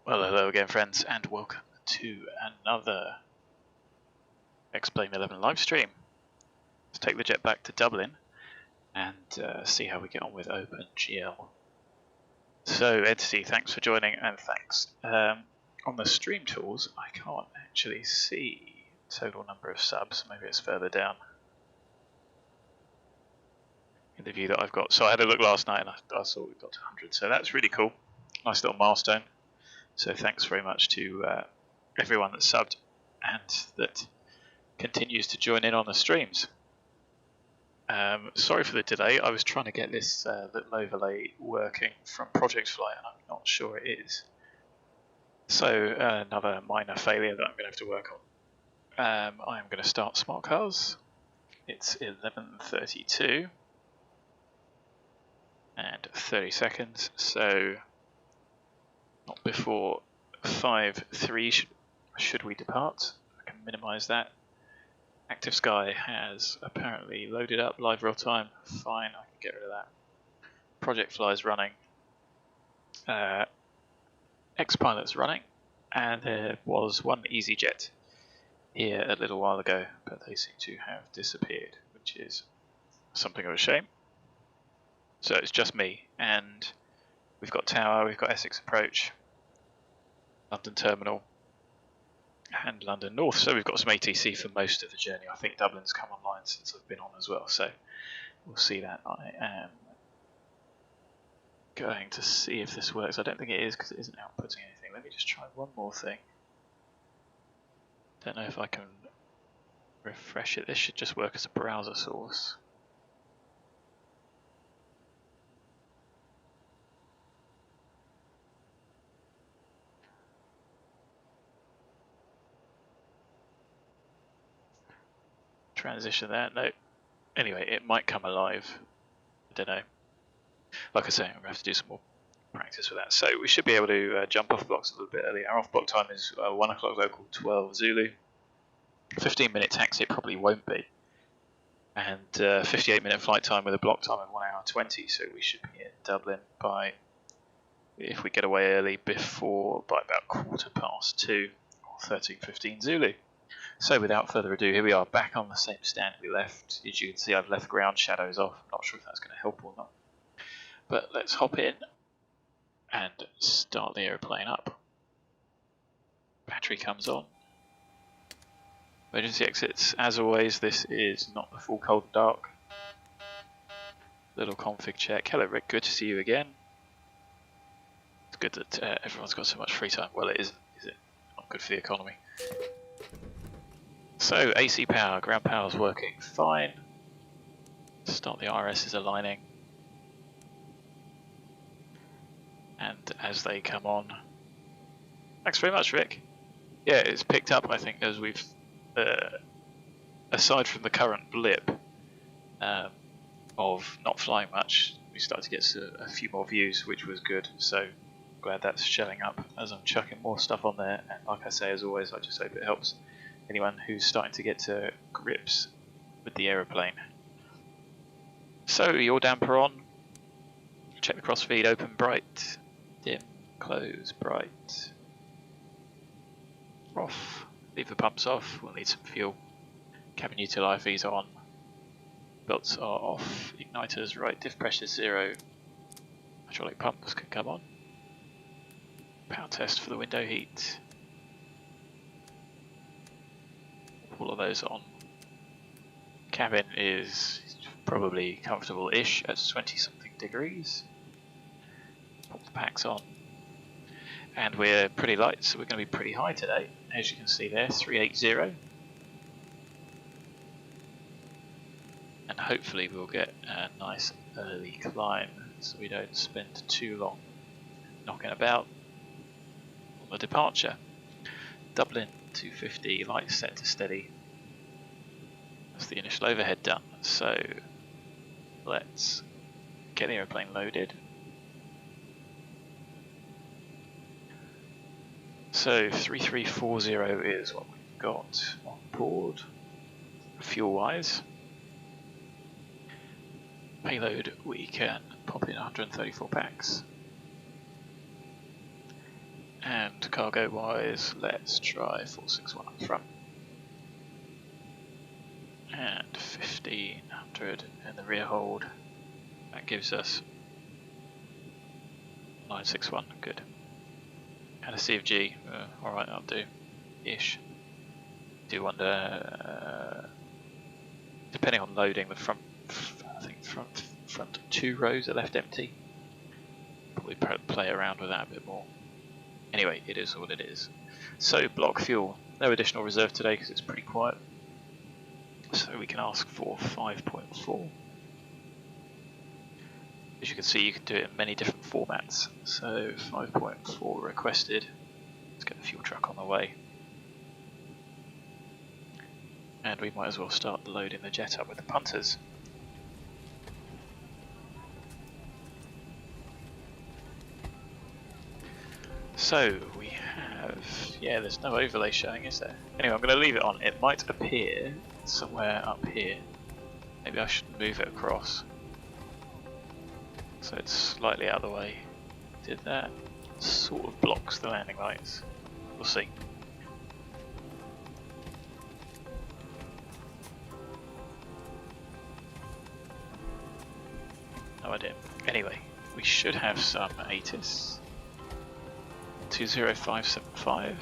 Well, hello again, friends, and welcome to another Explain 11 live stream. Let's take the jet back to Dublin and see how we get on with OpenGL. So, Entity, thanks for joining, and thanks. On the stream tools, I can't actually see total number of subs. Maybe it's further down in the view that I've got. So I had a look last night, and I saw we got to 100. So that's really cool. Nice little milestone. So thanks very much to everyone that subbed and that continues to join in on the streams. Sorry for the delay. I was trying to get this little overlay working from Project Fly, and I'm not sure it is. So another minor failure that I'm going to have to work on. I am going to start Smart Cars. It's 11:32 and 30 seconds. So not before 5:03 should we depart. I can minimize that. Active Sky has apparently loaded up live real time. Fine, I can get rid of that. Project Fly is running. X-Pilot's running. And there was one EasyJet here a little while ago, but they seem to have disappeared, which is something of a shame. So it's just me, and we've got Tower, we've got Essex Approach, London Terminal, and London North. So we've got some ATC for most of the journey. I think Dublin's come online since I've been on as well, so we'll see that. I am going to see if this works. I don't think it is because it isn't outputting anything. Let me just try one more thing. Don't know if I can refresh it. This should just work as a browser source. Transition there. No. Anyway, it might come alive. I don't know. Like I say, I'm going to have to do some more practice with that. So we should be able to jump off blocks a little bit early. Our off block time is 1 o'clock local, 12 Zulu. 15-minute taxi it probably won't be. And 58-minute flight time with a block time of 1 hour 20. So we should be in Dublin by, if we get away early, by about 2:15 or 13:15 Zulu. So without further ado, here we are back on the same stand we left. As you can see, I've left ground shadows off. I'm not sure if that's going to help or not. But let's hop in and start the aeroplane up. Battery comes on. Emergency exits. As always, this is not the full cold and dark. Little config check. Hello Rick, good to see you again. It's good that everyone's got so much free time. Well, it isn't, is it? Not good for the economy. So AC power, ground power is working fine. Start the RS is aligning. And as they come on, thanks very much, Rick. Yeah, it's picked up, I think, as we've, aside from the current blip of not flying much, we started to get a few more views, which was good. So glad that's showing up as I'm chucking more stuff on there. And like I say, as always, I just hope it helps anyone who's starting to get to grips with the aeroplane. So yaw damper on, check the crossfeed, open bright, dim, close, bright, off, leave the pumps off, we'll need some fuel, cabin util IFEs on, belts are off, igniters right, diff pressure 0, hydraulic pumps can come on, power test for the window heat. All of those on. Cabin is probably comfortable-ish at 20-something degrees. Pop the packs on. And we're pretty light, so we're going to be pretty high today. As you can see there, 380. And hopefully we'll get a nice early climb, so we don't spend too long knocking about on the departure. Dublin 250, lights set to steady. That's the initial overhead done. So let's get the aeroplane loaded. So 3340 is what we've got on board, fuel wise. Payload, we can pop in 134 packs. And cargo wise, let's try 461 up front. And 1500 in the rear hold. That gives us 961, good. And a CFG, alright, that'll do. Ish. Do wonder, depending on loading, the front, I think front 2 rows are left empty. Probably play around with that a bit more. Anyway, it is what it is. So, block fuel. No additional reserve today because it's pretty quiet. So we can ask for 5.4. As you can see, you can do it in many different formats. So 5.4 requested. Let's get the fuel truck on the way. And we might as well start loading the jet up with the punters. So we have, yeah, there's no overlay showing, is there? Anyway, I'm going to leave it on. It might appear somewhere up here. Maybe I should move it across so it's slightly out of the way. Did that? Sort of blocks the landing lights. We'll see. No idea. Anyway, we should have some ATIS. 20575.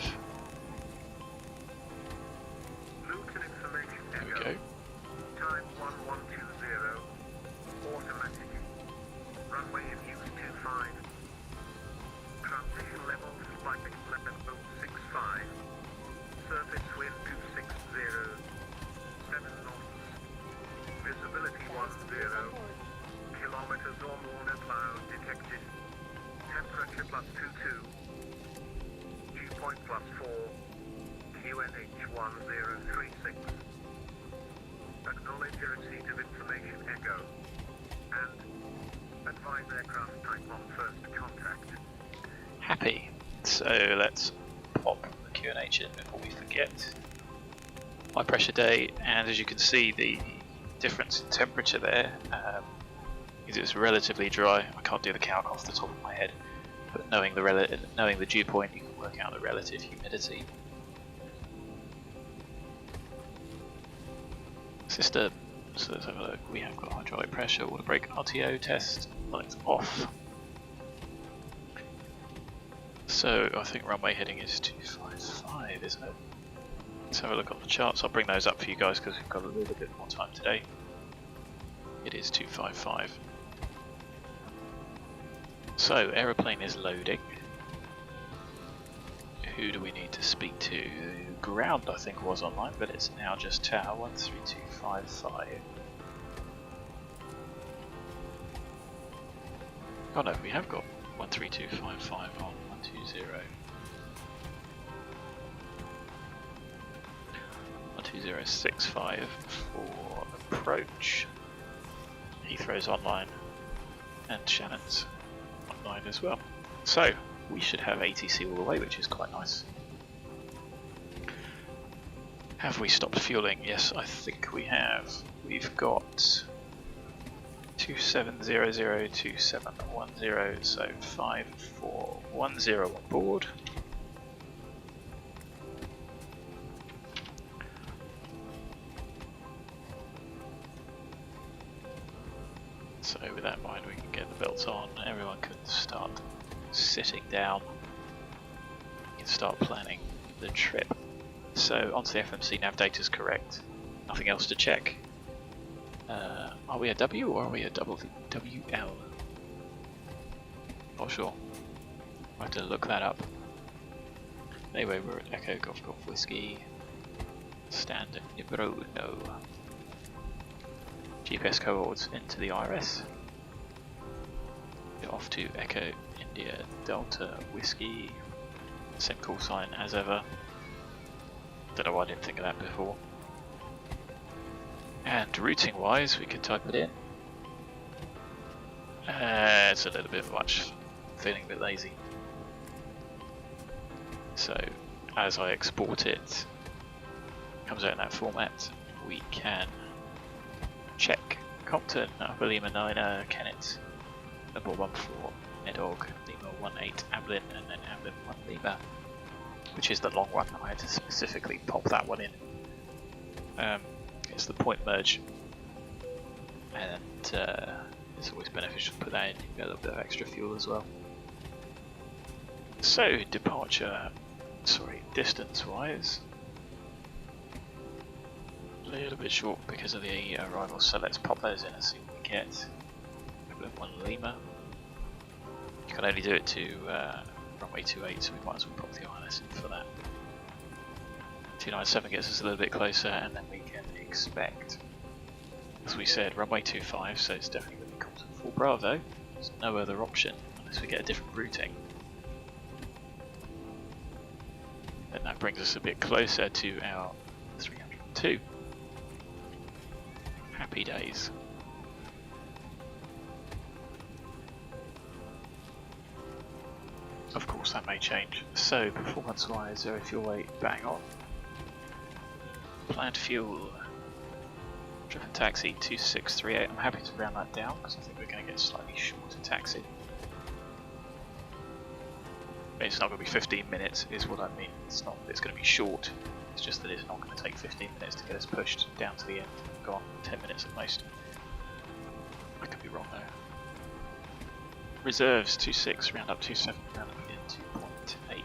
There we go. Time 1120. Automatic. Runway use 25. Transition level flight level 65. Surface wind 260. 7 knots. Visibility 10. Kilometers or more no cloud detected. Temperature +22. Point +4, QNH 1036. Acknowledge receipt of information echo. And advise aircraft type on first contact. Happy. So let's pop the QNH in before we forget. High pressure day, and as you can see, the difference in temperature there is it's relatively dry. I can't do the calc off the top of my head, but knowing the dew point, you can work out the relative humidity. System, so let's have a look. We have got hydraulic pressure, water brake, RTO test, lights off. So I think runway heading is 255, isn't it? Let's have a look on the charts. I'll bring those up for you guys because we've got a little bit more time today. It is 255. So aeroplane is loading. Who do we need to speak to? Ground, I think, was online, but it's now just tower 13255. Oh no, we have got 13255 on 120. 12065 for approach. Heathrow's online, and Shannon's online as well. So we should have ATC all the way, which is quite nice. Have we stopped fueling? Yes, I think we have. We've got 2700, 2710, so 5410 on board. So with that in mind, we can get the belts on, everyone can start sitting down, you can start planning the trip. So onto the FMC, nav data is correct, nothing else to check. Are we a W or are we a WL? Not sure, I have to look that up. Anyway, we're at Echo Golf Golf Whiskey, standard Nibro, no. GPS cohorts into the IRS. Off to Echo India Delta Whiskey. Same call sign as ever. Don't know why I didn't think of that before. And routing wise, we could type it in. It's a little bit much. Feeling a bit lazy. So as I export it, it comes out in that format. We can check Compton, Upper Lima 9, KENET, number 14 MEDOG, Lima 18 ABLIN, and then ABLIN 1 Lima, which is the long one. I had to specifically pop that one in. It's the point merge, and it's always beneficial to put that in. You get a little bit of extra fuel as well. So distance wise, a little bit short because of the arrivals, so let's pop those in and see what we get. ABLIN 1 Lima. You can only do it to runway 28, so we might as well pop the ILS in for that. 297 gets us a little bit closer, and then we can expect, as we said, runway 25, so it's definitely going to be constant full Bravo. There's no other option unless we get a different routing. And that brings us a bit closer to our 302. Happy days. Of course that may change. So performance wise, 0 fuel weight, bang on. Planned fuel, driven taxi 2638. I'm happy to round that down because I think we're going to get slightly shorter taxi. It's not going to be 15 minutes is what I mean. It's not that it's going to be short, it's just that it's not going to take 15 minutes to get us pushed down to the end. Gone 10 minutes at most. I could be wrong though. Reserves 2.6, round up 2.7, round up again 2.8.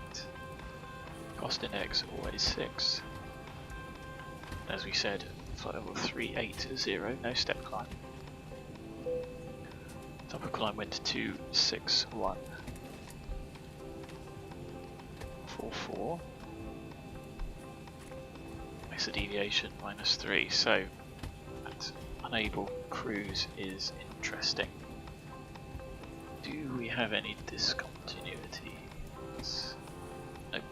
Cost index always 6. As we said, flight level 380, no step climb. Top of climb went to 261. 44. Mesa deviation -3, so that unable cruise is interesting. Do we have any discontinuities? Nope.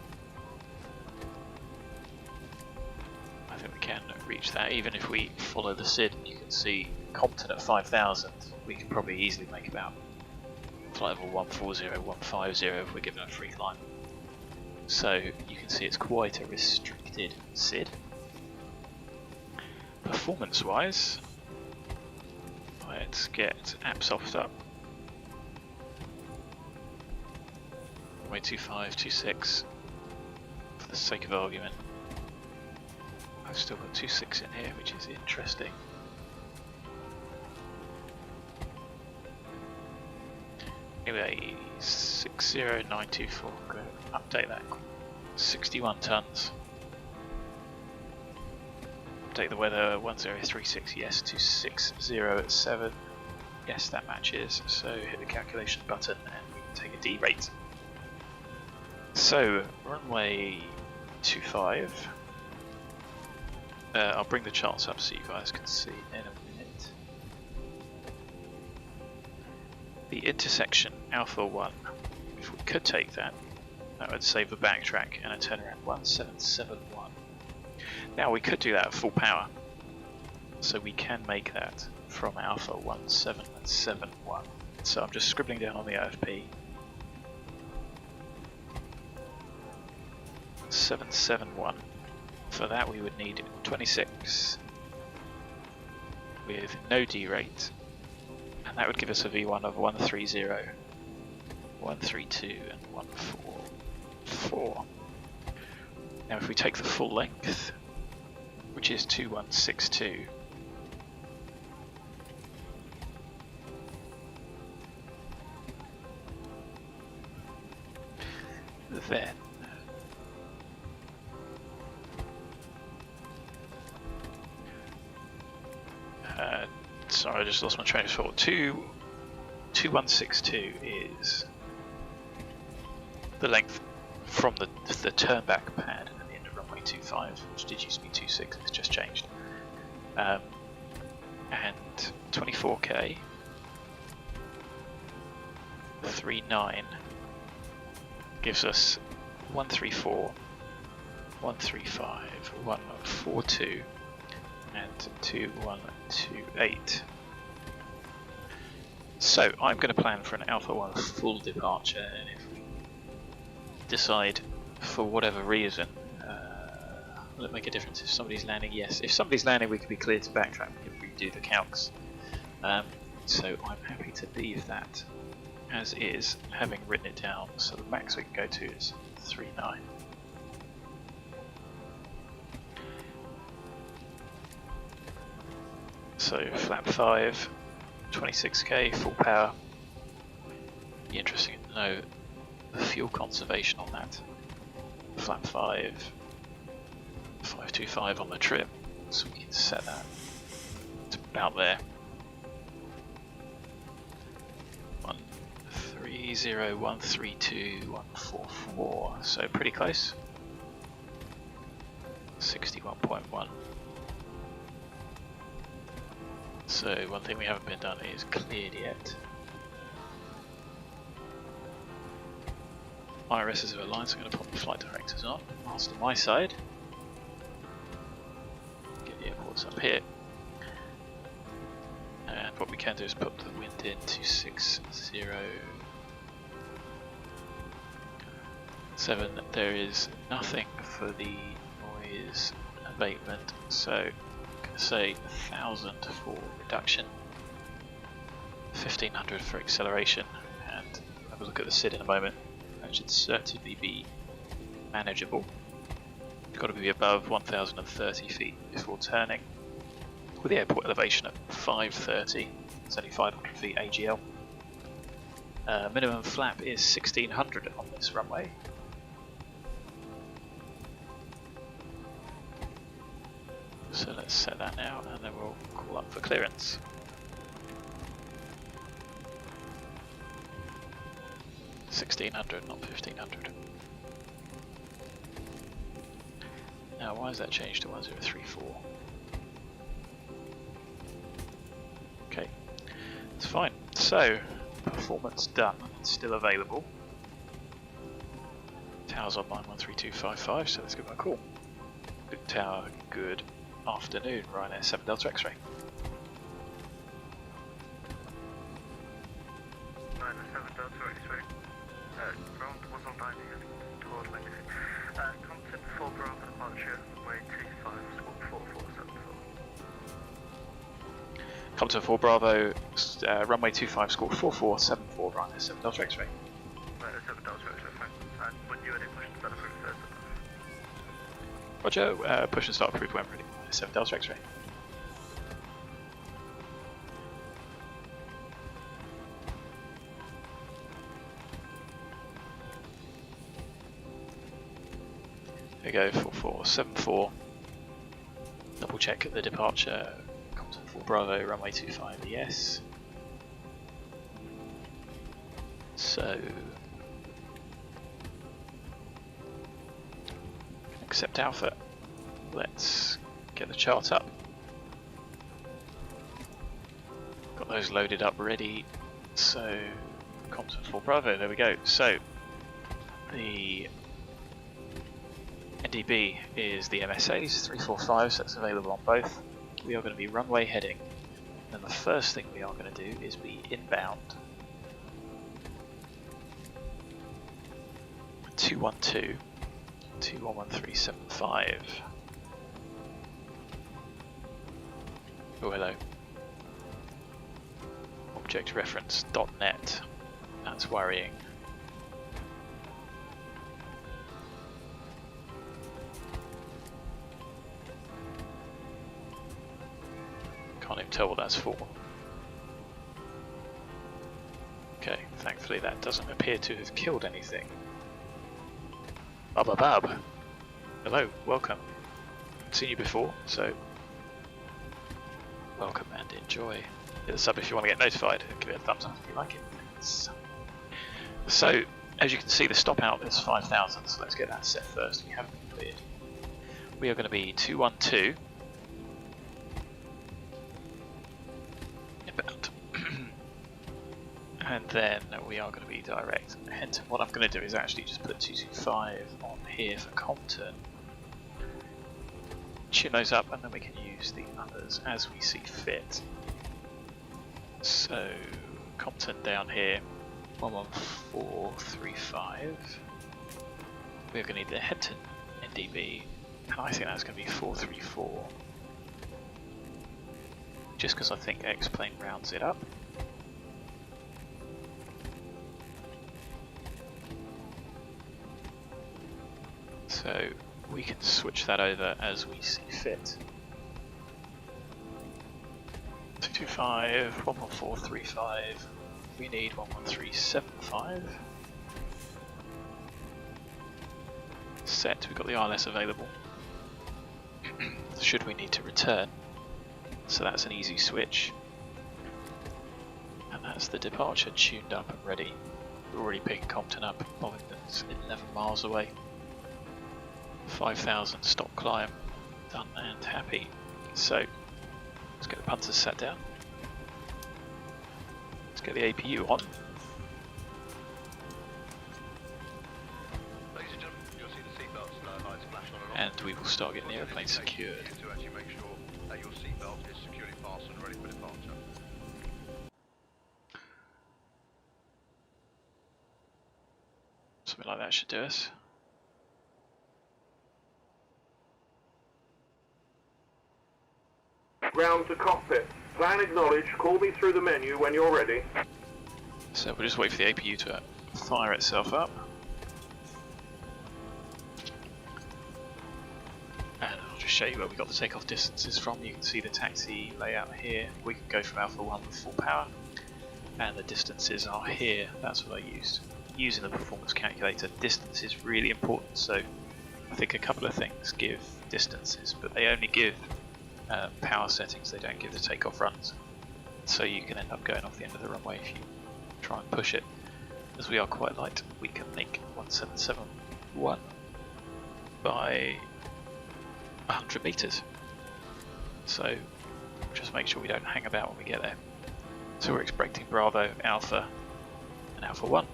I think we can reach that even if we follow the SID. You can see Compton at 5,000, we can probably easily make about flight level 140, 150 if we're given a free climb. So you can see it's quite a restricted SID. Performance wise, let's get AppSoft up. Runway 25, 26 for the sake of argument. I've still got 26 in here, which is interesting. Anyway, 60924, go update that. 61 tons. Update the weather 1036, yes, to 6087. Yes, that matches. So hit the calculation button and we can take a D rate. So runway 25. I'll bring the charts up so you guys can see in a minute. The intersection Alpha 1, if we could take that, that would save a backtrack and a turnaround 1771. Now we could do that at full power, so we can make that from Alpha 1771. So I'm just scribbling down on the OFP. 771. For that we would need 26 with no D rate, and that would give us a V1 of 130, 132 and 144. Now if we take the full length, which is 2162, then sorry, I just lost my train of thought. 2162 is the length from the turnback pad at the end of runway 25, which did used to be 26, it's just changed. And 24k 39 gives us 134, 135, 142 and 2128. So I'm going to plan for an Alpha 1 full departure, and if we decide for whatever reason, will it make a difference if somebody's landing? Yes, if somebody's landing we can be cleared to backtrack if we do the calcs. so I'm happy to leave that as is, having written it down, so the max we can go to is 3.9. So flap 5, 26k, full power. Be interesting to know the fuel conservation on that. Flap 5, 525 on the trip, so we can set that to about there. 130, 132, 144, so pretty close. 61.1. So one thing we haven't been done is cleared yet. IRSs are aligned, so I'm going to pop the flight directors on, master my side. Get the airports up here. And what we can do is put the wind in to 607. There is nothing for the noise abatement, so I'm going to say 1,000 for reduction, 1,500 for acceleration, and have a look at the SID in a moment. That should certainly be manageable. You've got to be above 1,030 feet before turning, with the airport elevation at 530, it's only 500 feet AGL. Minimum flap is 1,600 on this runway. So let's set that now and then we'll call up for clearance. $1,600, not 1,500. Now why has that changed to 1034? Okay, that's fine. So, performance done, it's still available. Tower's online 13255, so let's give it a call. Good tower, good afternoon, Ryanair 7 Delta X-ray. Ryanair 7 Delta X-ray. Ground was on line here toward Legacy. Content 4 Bravo departure, runway 25, squawk 4474. Compton 4 Bravo, runway 25, squawk 4474, Ryanair 7 Delta X-ray. Ryanair 7 Delta X-ray, thanks. And when you're ready, push and start approved first. Roger, push and start approved when ready. 7 Delta X-ray. There we go, 4474. Double check the departure. Compton 4 Bravo, runway 25, yes. So, accept Alpha. Let's get the chart up. Got those loaded up ready. So, Compton 4 Bravo, there we go. So, the NDB is the MSAs, 345, so that's available on both. We are going to be runway heading. And the first thing we are going to do is be inbound. 212, 211375. Oh, hello. Object reference .net. That's worrying. Can't even tell what that's for. Okay, thankfully that doesn't appear to have killed anything. Bub. Hello, welcome. I've seen you before, so welcome and enjoy. Hit the sub if you want to get notified. Give it a thumbs up if you like it. So, as you can see, the stop out is 5,000, so let's get that set first. We haven't been cleared. We are going to be 212. Inbound. And then we are going to be direct. And what I'm going to do is actually just put 225 on here for Compton. Tune those up and then we can use the others as we see fit. So Compton down here, 11435. We're going to need the Henton NDB, and I think that's going to be 434. Just because I think X-Plane rounds it up. So we can switch that over as we see fit. 225, 11435, we need 11375. Set, we've got the RLS available. Should we need to return, so that's an easy switch. And that's the departure tuned up and ready. We're already picking Compton up, Bovington's 11 miles away. 5,000 stop climb, done and happy. So, let's get the punters sat down. Let's get the APU on. Ladies and gentlemen, you'll see the seatbelts lights flash on and off. And we will start getting the airplane secured. To actually make sure that your seatbelt is securely fastened and ready for departure. Something like that should do us. Ground to cockpit. Plan acknowledged. Call me through the menu when you're ready. So we'll just wait for the APU to fire itself up. And I'll just show you where we got the takeoff distances from. You can see the taxi layout here. We can go from Alpha 1 with full power. And the distances are here. That's what I used. Using the performance calculator, distance is really important. So I think a couple of things give distances, but they only give power settings, they don't give the takeoff runs. So you can end up going off the end of the runway if you try and push it. As we are quite light, we can make 1771 by 100 meters. So just make sure we don't hang about when we get there. So we're expecting Bravo, Alpha, and Alpha 1.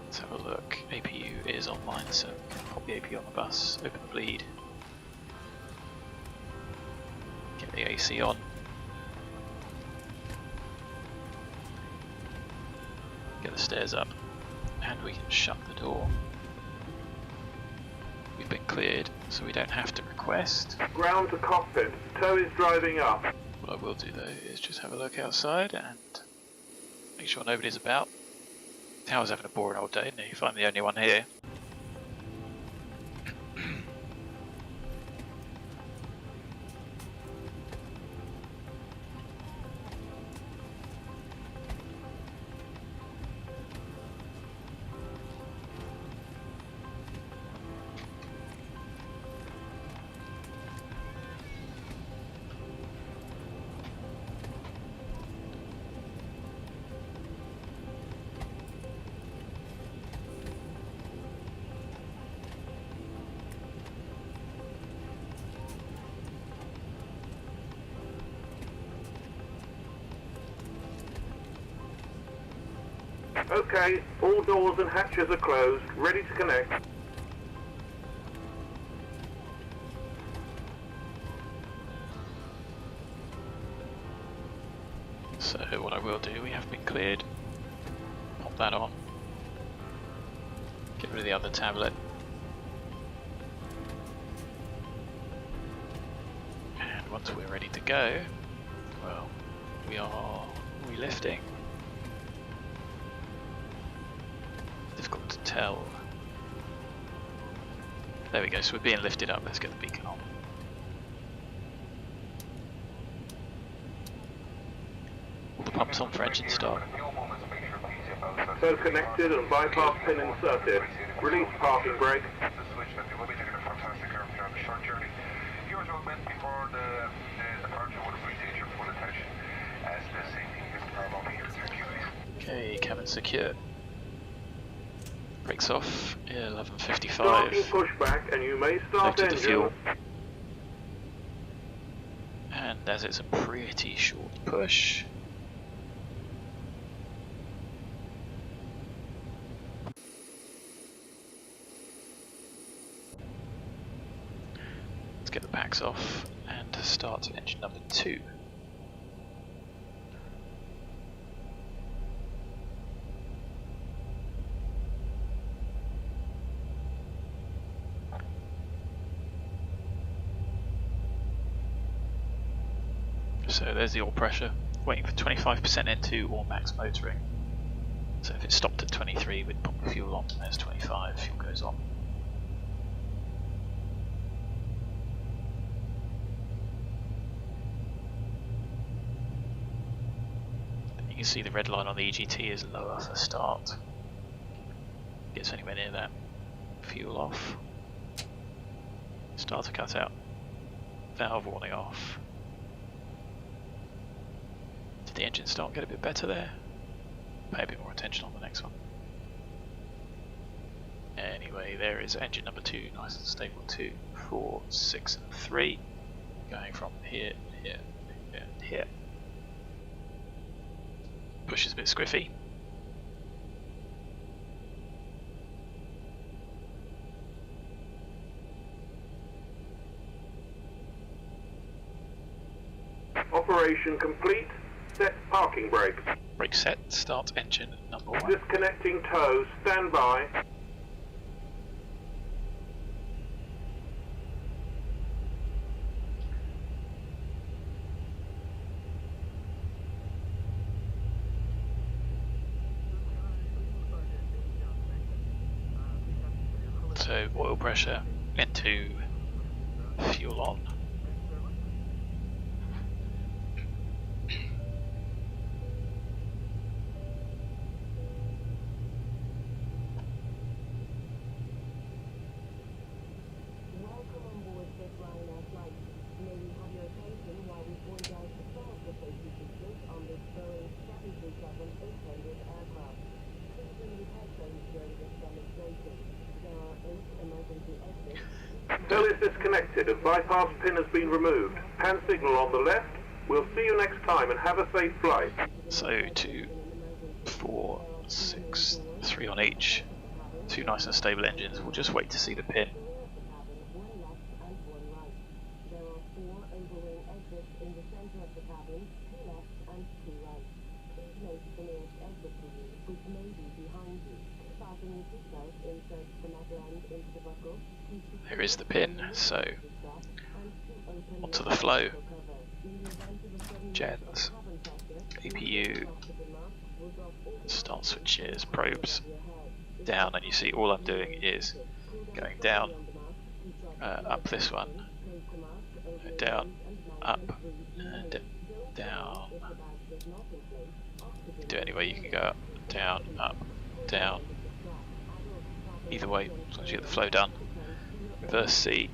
Let's have a look. APU is online, so we can pop the APU on the bus, open the bleed. Get the AC on. Get the stairs up, and we can shut the door. We've been cleared, so we don't have to request. Ground to cockpit. Tow is driving up. What I will do though is just have a look outside and make sure nobody's about. Tower's having a boring old day, isn't he? If I'm the only one here. Okay, all doors and hatches are closed. Ready to connect. So what I will do, we have been cleared. Pop that on. Get rid of the other tablet. And once we're ready to go, well, we are relifting. Difficult to tell. There we go, so we're being lifted up. Let's get the beacon on. All the pumps on for engine start. Tow connected and bypass pin inserted. Release parking brake. Okay, cabin secure. Brakes off, 11:55. Starting pushback and you may start Loaded the engine. fuel. And as it's a pretty short push, let's get the packs off and start engine number 2. So there's the oil pressure, waiting for 25% N2 or max motoring. So if it stopped at 23, we'd pump the fuel on. There's 25, fuel goes on. You can see the red line on the EGT is lower for start. Gets anywhere near that. Fuel off. Starter cut out. Valve warning off. Did the engine start get a bit better there? Pay a bit more attention on the next one. Anyway, there is engine number 2, nice and stable. 2, 4, 6 and 3. Going from here, here, here, here. Push is a bit squiffy. Operation complete. Set parking brakes. Brake set, start engine number 1. Disconnecting tow. Stand by. So oil pressure, N2, fuel on. Cell is disconnected and bypass pin has been removed. Hand signal on the left. We'll see you next time and have a safe flight. So 2, 4, 6, 3 on each. 2 nice and stable engines. We'll just wait to see the pin. There is the pin, so onto the flow. Jets, APU, start switches, probes, down, and you see all I'm doing is going down, up this one, down, up, and down. Do it any way you can go up, down. Either way, as long as you get the flow done. Reverse C.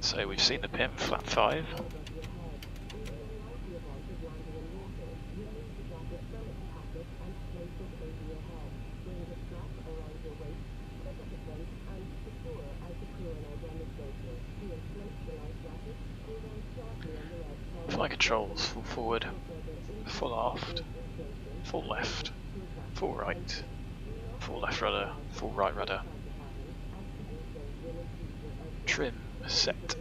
So we've seen the pin, flap 5. Flight controls, full forward, full aft, full left, full right, full left rudder, full right rudder. Trim set.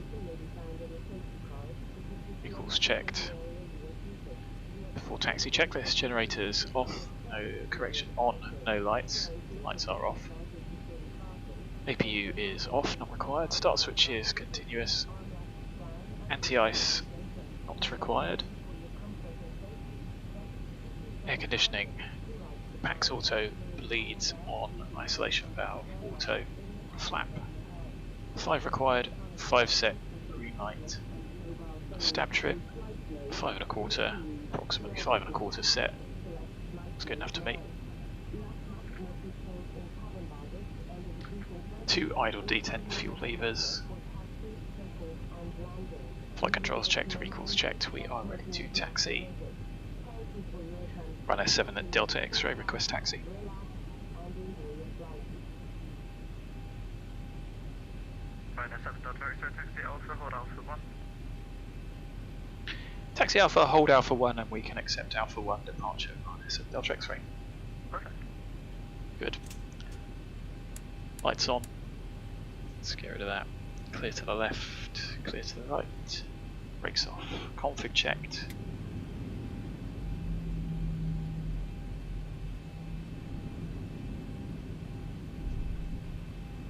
Equals checked. Full taxi checklist. Generators off. No correction on. No lights. Lights are off. APU is off. Not required. Start switch is continuous. Anti-ice not required. Air conditioning. Pax auto bleeds on. Isolation valve auto. Flap. 5 required, 5 set, green light. Stab trim, 5 1/4, approximately 5 1/4 set. It's good enough to me. 2 idle D10 fuel levers. Flight controls checked, recalls checked. We are ready to taxi. Run S7 at Delta X-ray, request taxi. Taxi Alpha, hold Alpha 1 and we can accept Alpha 1 departure on S7 Delta X-ray. Perfect. Good. Lights on. Let's get rid of that. Clear to the left, clear to the right. Brakes off. Config checked.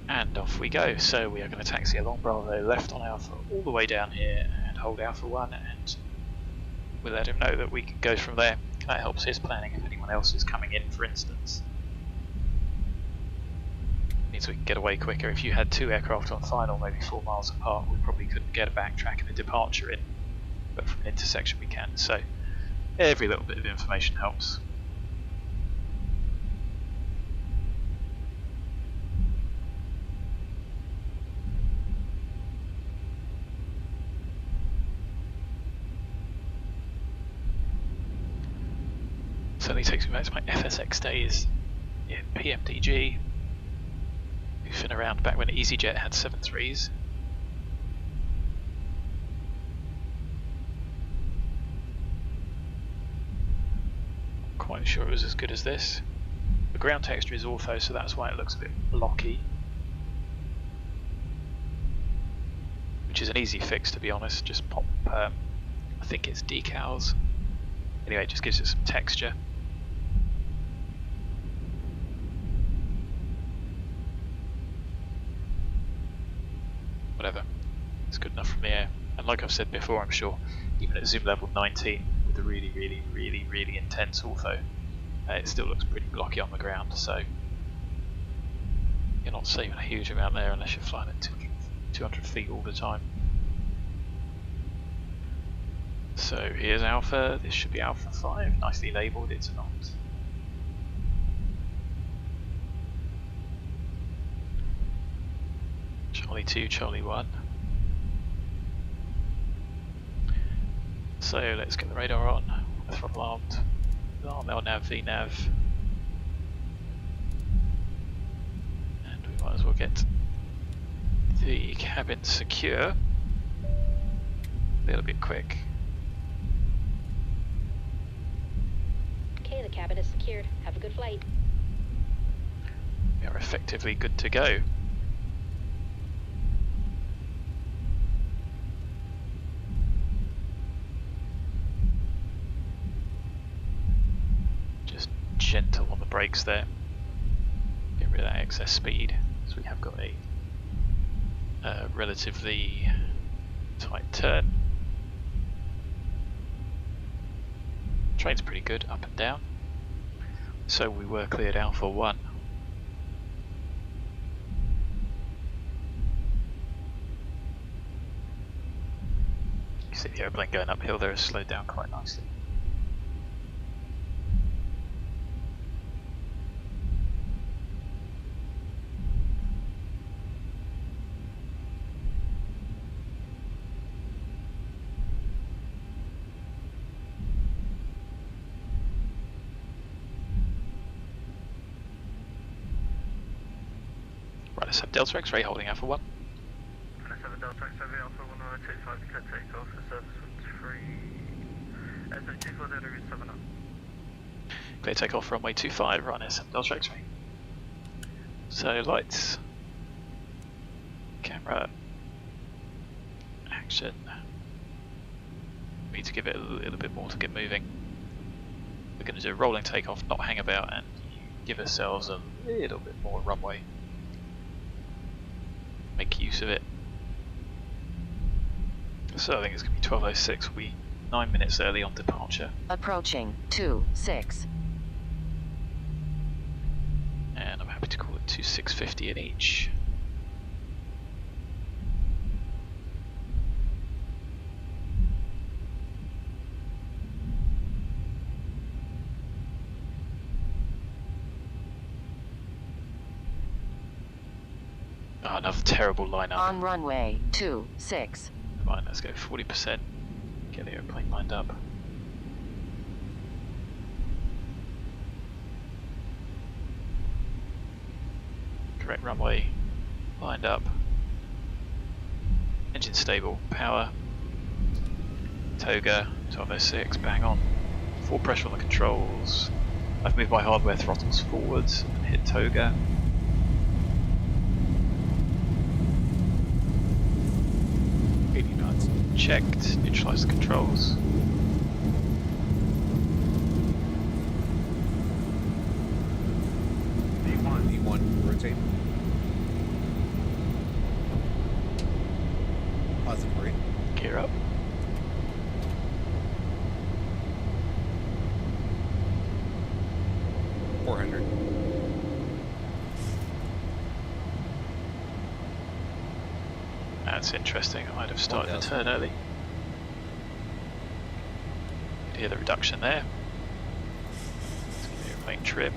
And off we go. So we are going to taxi along Bravo left on Alpha all the way down here and hold Alpha 1, and we'll let him know that we can go from there. That helps his planning if anyone else is coming in, for instance. Means we can get away quicker. If you had 2 aircraft on final, maybe 4 miles apart, we probably couldn't get a backtrack and a departure in. But from an intersection we can. So every little bit of information helps. Certainly takes me back to my FSX days in PMDG. Goofing around back when EasyJet had 7.3s. Quite sure it was as good as this. The ground texture is Ortho, so that's why it looks a bit blocky. Which is an easy fix, to be honest. Just pop, I think it's decals. Anyway, it just gives it some texture. Whatever, it's good enough from the air. And like I've said before, I'm sure even at zoom level 19 with the really intense Ortho, it still looks pretty blocky on the ground, so you're not saving a huge amount there unless you're flying at 200 feet all the time. So here's Alpha, this should be Alpha 5, nicely labelled, it's not. Charlie 2, Charlie 1. So let's get the radar on, throttle armed, arm LNAV, VNAV, and we might as well get the cabin secure, a little bit quick. Okay, the cabin is secured. Have a good flight. We are effectively good to go. Gentle on the brakes there, get rid of that excess speed, so we have got a relatively tight turn. Train's pretty good, up and down, so we were cleared Alpha 1. You see the airplane going uphill there has slowed down quite nicely. Right, let's have Delta X-ray holding Alpha 1. Let's have a Delta X-ray Alpha 1025, clear takeoff for service 13. S24 Delta route 7 up. Clear takeoff runway 25, right, let's have Delta X-ray. So lights, camera, action. We need to give it a little bit more to get moving. We're going to do a rolling takeoff, not hang about, and give ourselves a little bit more runway. Make use of it. So I think it's going to be 12:06. We'll be 9 minutes early on departure. Approaching 26. And I'm happy to call it 2650 in each. Oh, another terrible lineup. On runway 26. Fine, let's go 40%. Get the airplane lined up. Correct runway lined up. Engine stable, power. Toga, 1206, bang on. Full pressure on the controls. I've moved my hardware throttles forwards and hit Toga. Checked, neutralize the controls. V1, rotate. Positive rate. Gear up. That's interesting. I'd have started the turn early. You hear the reduction there. Let's get the airplane trim.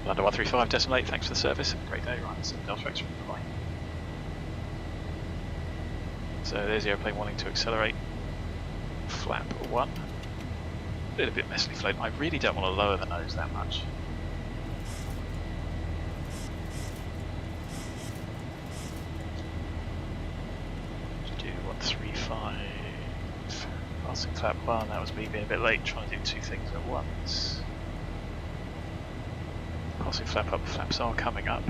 London 135.8, thanks for the service. Have a great day, right? 7 Delta X-ray, bye. So there's the airplane wanting to accelerate. Flap 1. A little bit messily floating. I really don't want to lower the nose that much. Just do 135. Passing flap 1, that was me being a bit late, trying to do two things at once. Passing flap up, flaps are coming up.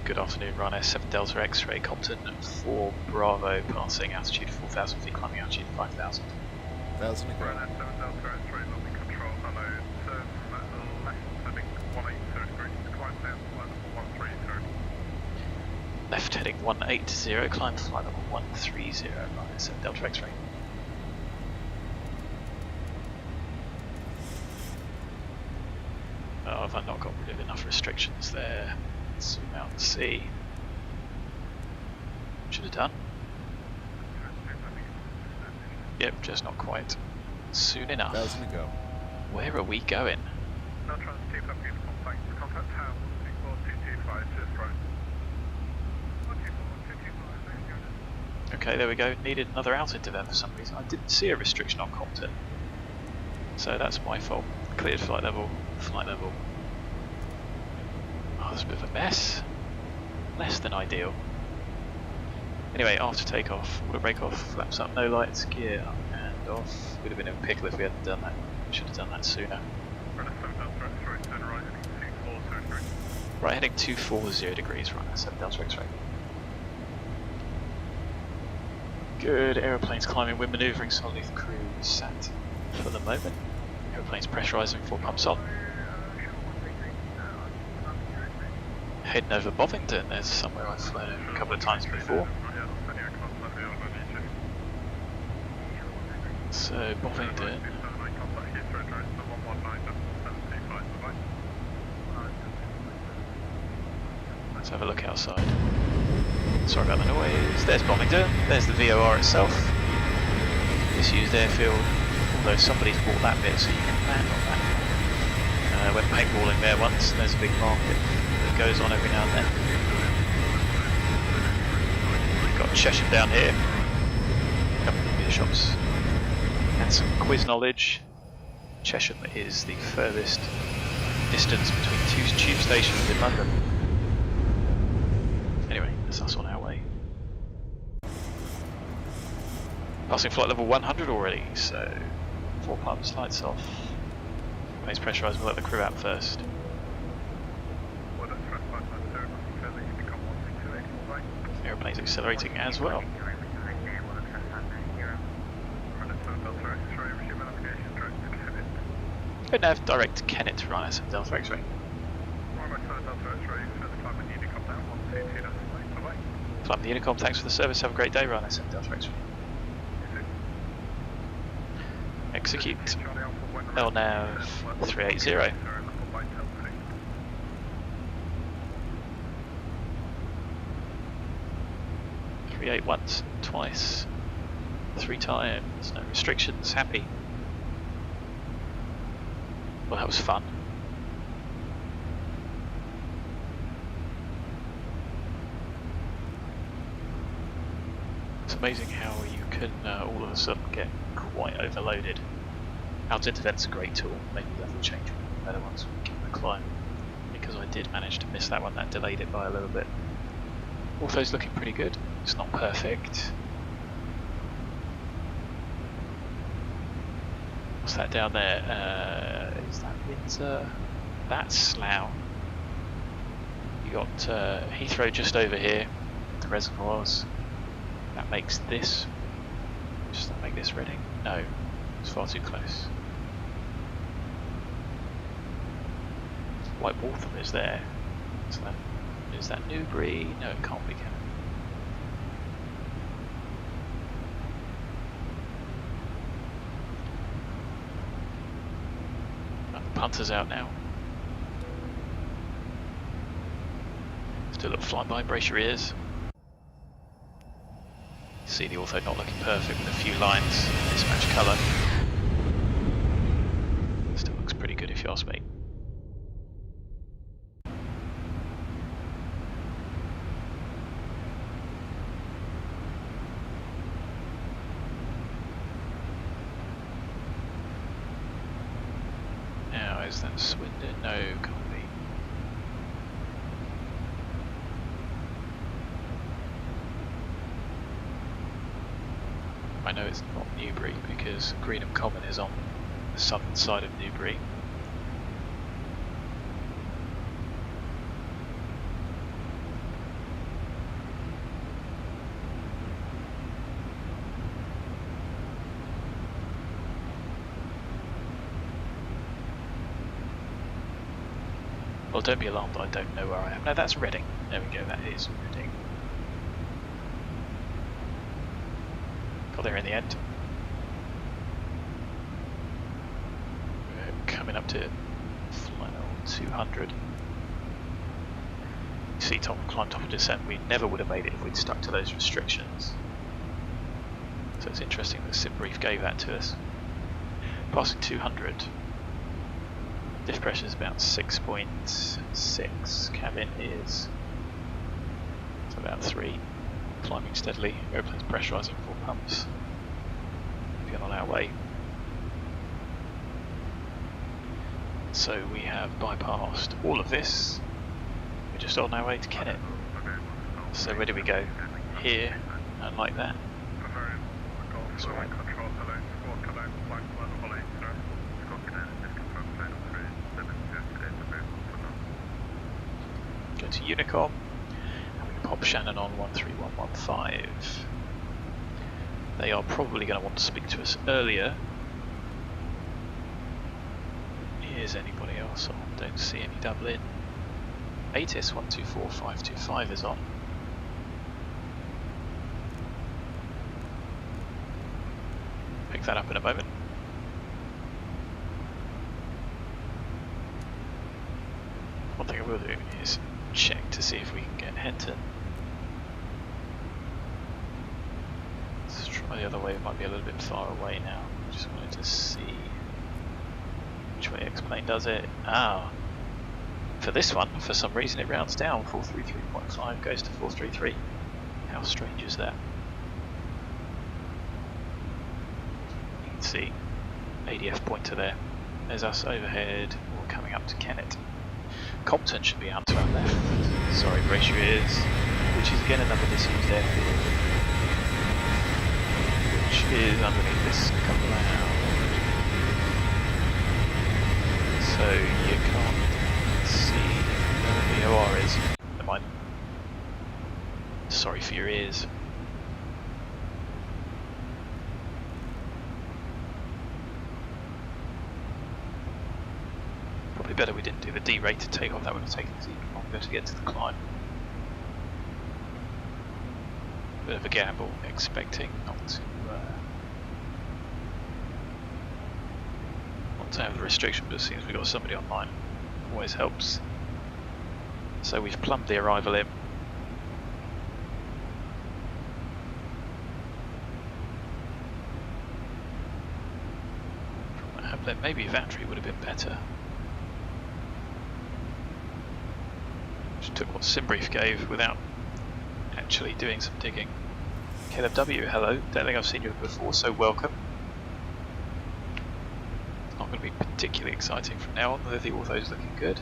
Good afternoon, Ryanair 7 Delta X-ray, Compton 4 Bravo, passing altitude 4,000 feet, climbing altitude 5,000. 1,000 to go. Ryanair 7 Delta X-ray, landing control, hello, turn left heading 180 degrees, climb down to flight level 130. Left heading 180, climb to flight level 130, Ryanair 7 Delta X-ray. Oh, have I not got rid of enough restrictions there? Zoom out and see. Should have done. Yep, just not quite soon enough. 1,000 to go. Where are we going? Now trying to keep up with contact tower 164 225, just right. 124 225, Okay, there we go. Needed another out interval for some reason. I didn't see a restriction on Compton, so that's my fault. Cleared flight level, flight level. Oh, that's a bit of a mess. Less than ideal. Anyway, after takeoff, water brake off, flaps up, no lights, gear up and off. Would have been in a pickle if we hadn't done that. Should have done that sooner. Right, heading 240 degrees, right, 7 Delta X-ray. Good, aeroplane's climbing, we're manoeuvring solidly, the crew is sat for the moment. Aeroplane's pressurising, 4 pumps on. Heading over Bovington, there's somewhere I've flown over a couple of times before. So Bovington. Let's have a look outside. Sorry about the noise. There's Bovington, there's the VOR itself. Disused airfield, although somebody's bought that bit so you can land on that. Went paintballing there once, and there's a big market that goes on every now and then. Got Chesham down here, a couple of beer shops, and some quiz knowledge. Chesham is the furthest distance between 2 tube stations in London. Anyway, that's us on our way. Passing flight level 100 already, so 4 pumps, lights off. Plane's pressurised, we'll let the crew out first. Aeroplane's accelerating as well. Good nav, direct to KENET, Ryanair 7 Delta X-ray. Climb the Unicom, thanks for the service, have a great day, Ryanair 7 Delta X-ray. Execute. LNAV 380. Once, twice, 3 times, no restrictions, happy. Well, that was fun. It's amazing how you can all of a sudden get quite overloaded. Out-intervent's a great tool, maybe that will change better ones given the climb, because I did manage to miss that one, that delayed it by a little bit. Ortho's looking pretty good, it's not perfect. What's that down there? Is that Windsor? That's Slough. You got Heathrow just over here, the reservoirs. That makes this. Does that make this Reading? No, it's far too close. White Waltham is there. So that Is that Newbury? No, it can't be, can it? The punter's out now. Still a little flyby, brace your ears. See the Ortho not looking perfect with a few lines, mismatched colour. Still looks pretty good if you ask me. Now, is that Swindon? No, can't be. I know it's not Newbury because Greenham Common is on the southern side of Newbury. Well, don't be alarmed, I don't know where I am. No, that's Reading. There we go, that is Reading. Got there in the end. We're coming up to final 200. You see Tom climb top of descent. We never would have made it if we'd stuck to those restrictions. So it's interesting that SimBrief gave that to us. Passing 200. Diff pressure is about 6.6. Cabin is about 3. Climbing steadily. Airplane's pressurising 4 pumps. Get on our way. So we have bypassed all of this. We're just on our way to KENET. So where do we go? Here and like that. That's all right. Go to Unicom. Pop Shannon on 13115. They are probably going to want to speak to us earlier. Is anybody else on? Don't see any Dublin. ATIS 124525 is on. Pick that up in a moment. One thing I will do is check to see if we can get Henton. Let's try the other way, it might be a little bit far away now. Just wanted to see which way X-Plane does it. Ah, for this one, for some reason it rounds down. 433.5 goes to 433. How strange is that? You can see ADF pointer there. There's us overhead, or coming up to KENET. Compton should be out to our left. Sorry, brace your ears. Which is again another disused airfield. Which is underneath this cloud. So you can't see where the VOR is. Never mind. Sorry for your ears. Probably better we didn't do the D-rated takeoff, that would have taken us even longer to get to the climb. Bit of a gamble, expecting not to have the restriction, but it seems we've got somebody online. Always helps. So we've plumbed the arrival in. Maybe VATSIM would have been better. Just took what SimBrief gave without actually doing some digging. KW, hello. Don't think I've seen you before, so welcome. It's not going to be particularly exciting from now on, though the Ortho's looking good.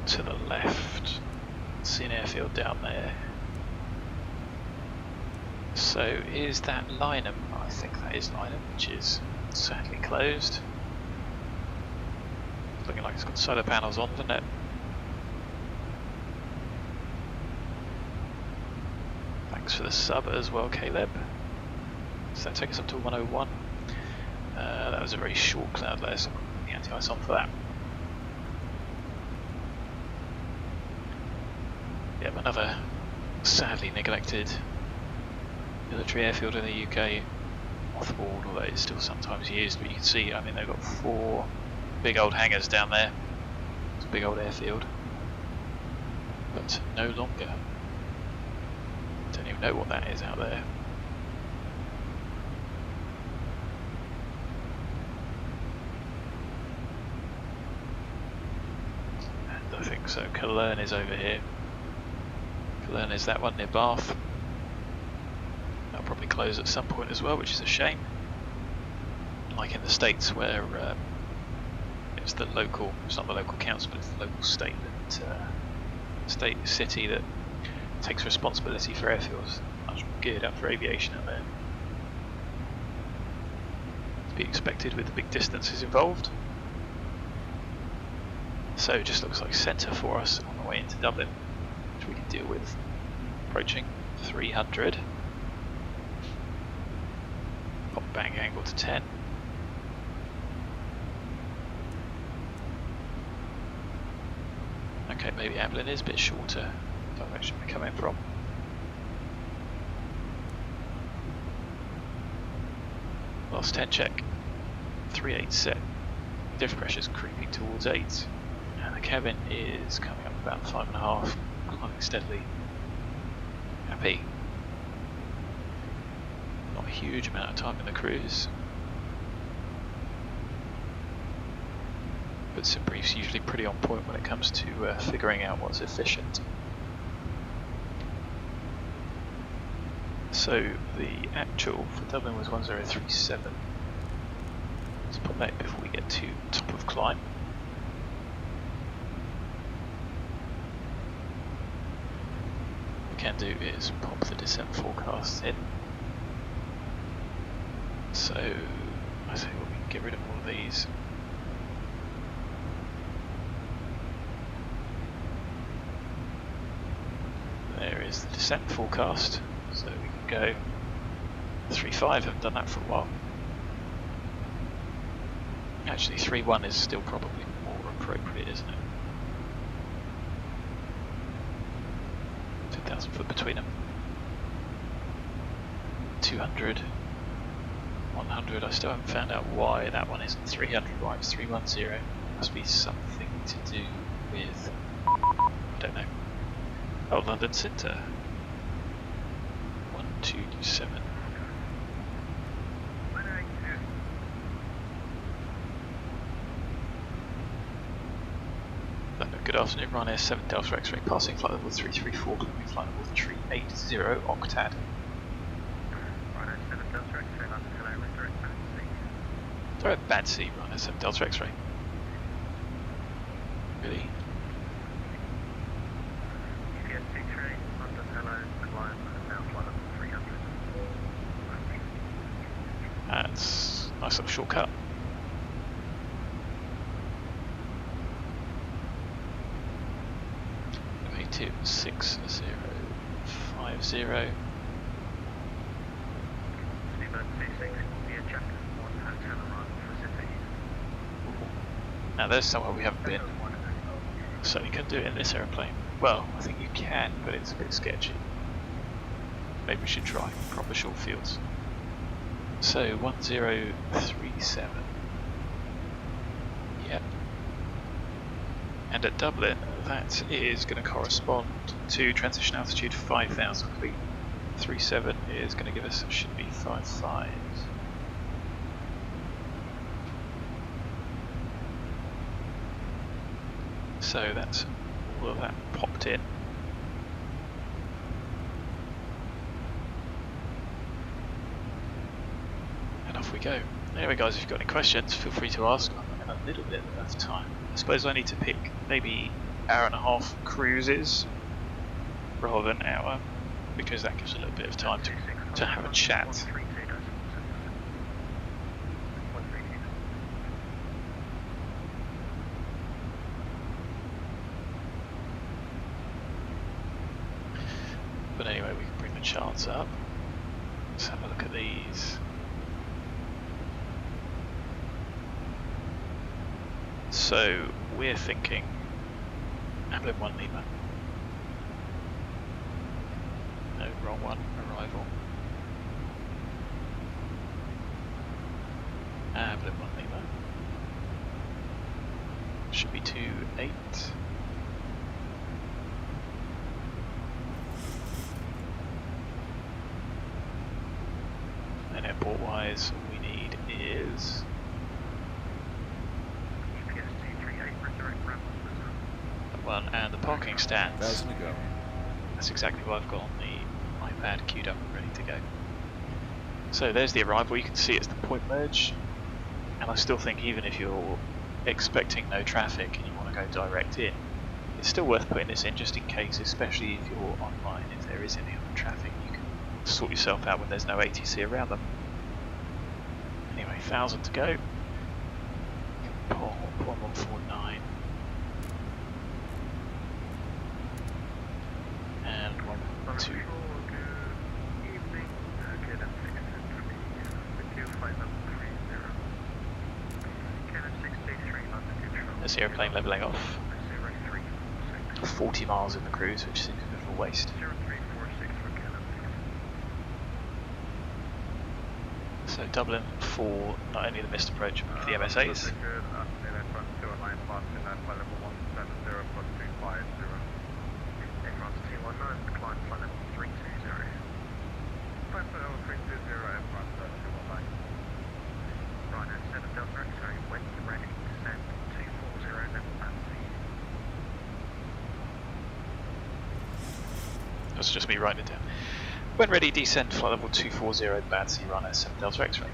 To the left, see an airfield down there. So is that Lynham? I think that is Lynham, which is sadly closed. It's looking like it's got solar panels on, doesn't it? Thanks for the sub as well, Caleb. Does that take us up to 101? That was a very short cloud there, so I'm going to put the anti-ice on for that. Yep, another sadly neglected military airfield in the UK, mothballed, although it's still sometimes used, but you can see, I mean, they've got 4 big old hangars down there. It's a big old airfield, but no longer. Don't even know what that is out there. And I think so. Cologne is over here. Cologne is that one near Bath. That'll probably close at some point as well, which is a shame. Like in the States, where it's the local, it's not the local council, but it's the local state that city that takes responsibility for airfields. Much more geared up for aviation out there. To be expected with the big distances involved. So it just looks like centre for us on the way into Dublin, which we can deal with. Approaching 300. Pop bang angle to 10. Okay, maybe ABLIN is a bit shorter direction we're coming from. Last 10 check. 3.8 set. Diff pressure's creeping towards 8. And the cabin is coming up about 5.5, climbing steadily. Happy. Not a huge amount of time in the cruise. But sim brief's usually pretty on point when it comes to figuring out what's efficient. So the actual for Dublin was 1037. Let's put that before we get to top of climb. What we can do is pop the descent forecast in. So I say we can get rid of all of these. There is the descent forecast, so we can go 3.5, haven't done that for a while. Actually 3.1 is still probably more appropriate, isn't it? 2,000 foot between them. 200, 100, I still haven't found out why that one isn't 300, why it's 310. Must be something to do with, I don't know. Oh, London Centre. 127. Good afternoon, Ryanair 7 Delta X-ray passing flight level 334, climbing flight level 380, octad. Ryanair 7 Delta X-ray, London, hello, redirect VATSIM. Sorry, bad C, Ryanair 7 Delta X-ray. Really? That's a nice little shortcut. A2 6050. Now there's somewhere we haven't been. So you can do it in this aeroplane. Well, I think you can, but it's a bit sketchy. Maybe we should try proper short fields. So 1037. Yep. And at Dublin, that is going to correspond to transition altitude 5,000 feet. 37 is going to give us, should be 55. So that's all of that popped in. And off we go. Anyway guys, if you've got any questions, feel free to ask. I'm running a little bit of time. I suppose I need to pick maybe hour-and-a-half cruises rather than hour, because that gives a little bit of time to have a chat. charts up. Let's have a look at these. So we're thinking ABLIN 1 Lima. No, wrong one, arrival. ABLIN 1 Lima. Should be 2-8. And airport wise, all we need is that one and the parking stands. 1,000 to go. That's exactly what I've got on the iPad queued up and ready to go. So there's the arrival, you can see it's the point merge, and I still think even if you're expecting no traffic and you want to go direct in, it's still worth putting this in just in case, especially if you're online, if there is any other traffic, you can sort yourself out when there's no ATC around them. Anyway, 1,000 to go. Pull 1149. And 112. Good evening. Okay, that's 6 with you, flight level 30. KENET 683, London Control. There's the airplane levelling off. 0346. 40 miles in the cruise, which seems a bit of a waste. 0346 for KENET 6. So Dublin for not only the missed approach but for the MSAs. Good afternoon, aircraft 209, passing that flight level 170 plus 250. Aircraft 219, decline flight level 320. Flight level 320, aircraft 219. Ryanair 7 Delta X-ray, when ready, descend 240 level VATSIM. That's just me writing it down. When ready, descend flight level 240 VATSIM Ryanair 7 Delta X-ray.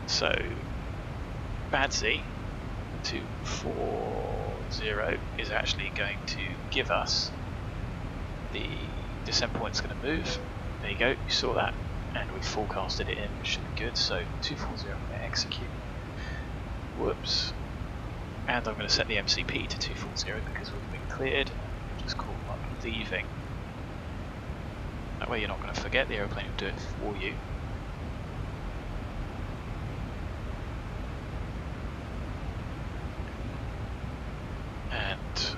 So, VATSIM 240 is actually going to give us the descent point's going to move. There you go, you saw that, and we forecasted it in, which should be good. So 240 going to execute. Whoops. And I'm going to set the MCP to 240 because we've been cleared. Just call up leaving. That way you're not going to forget, the aeroplane will do it for you. And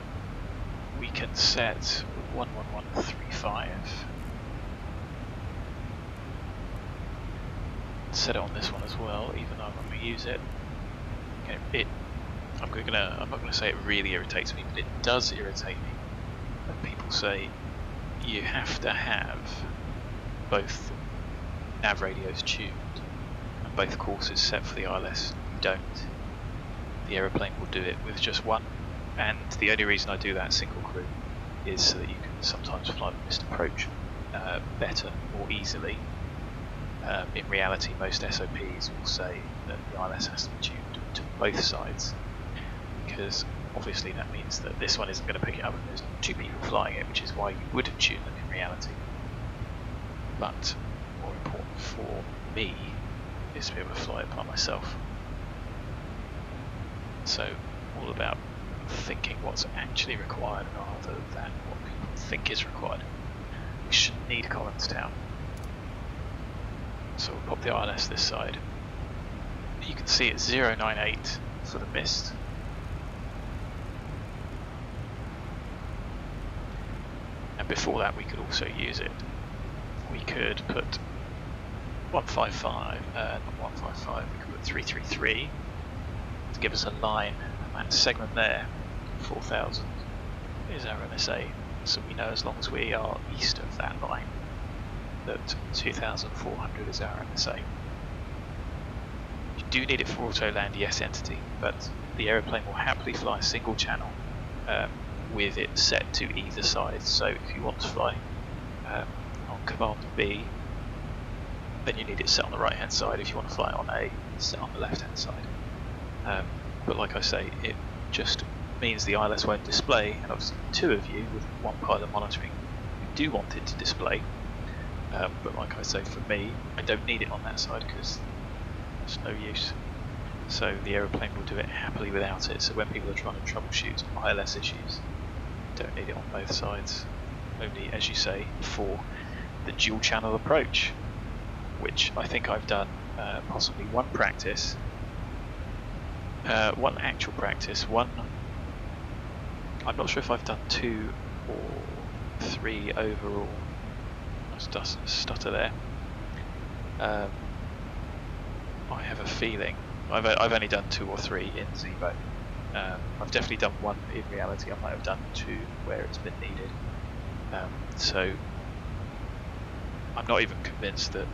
we can set 11135. Set it on this one as well, even though I'm not going to use it. Okay, I'm not going to say it really irritates me, but it does irritate me when people say you have to have both nav radios tuned and both courses set for the ILS. You don't. The aeroplane will do it with just one, and the only reason I do that single crew is so that you can sometimes fly the missed approach better, more easily. In reality, most SOPs will say that the ILS has to be tuned to both sides, because obviously that means that this one isn't going to pick it up and there's two people flying it, which is why you wouldn't tune them in reality. But more important for me is to be able to fly it by myself. So all about thinking what's actually required rather than what people think is required. We shouldn't need Collinstown. So we'll pop the ILS this side. You can see it's 098 for the mist. And before that we could also use it. We could put 155, not 155, we could put 333 to give us a line, and that segment there, 4000, is our MSA. So we know as long as we are east of that line, that 2400 is our MSA. You do need it for auto land, yes, entity, but the aeroplane will happily fly a single channel with it set to either side. So if you want to fly on command B, then you need it set on the right hand side. If you want to fly on A, it's set on the left hand side. But like I say, it just means the ILS won't display, and obviously two of you with one pilot monitoring, you do want it to display. But like I say, for me, I don't need it on that side because it's no use. So the aeroplane will do it happily without it. So when people are trying to troubleshoot ILS issues, don't need it on both sides. only, as you say, for the dual channel approach, which I think I've done possibly one practice, one actual practice, one, I'm not sure if I've done 2 or 3 overall. I stutter there. I have a feeling I've only done 2 or 3 in Zibo. I've definitely done 1 in reality. I might have done 2 where it's been needed. So I'm not even convinced that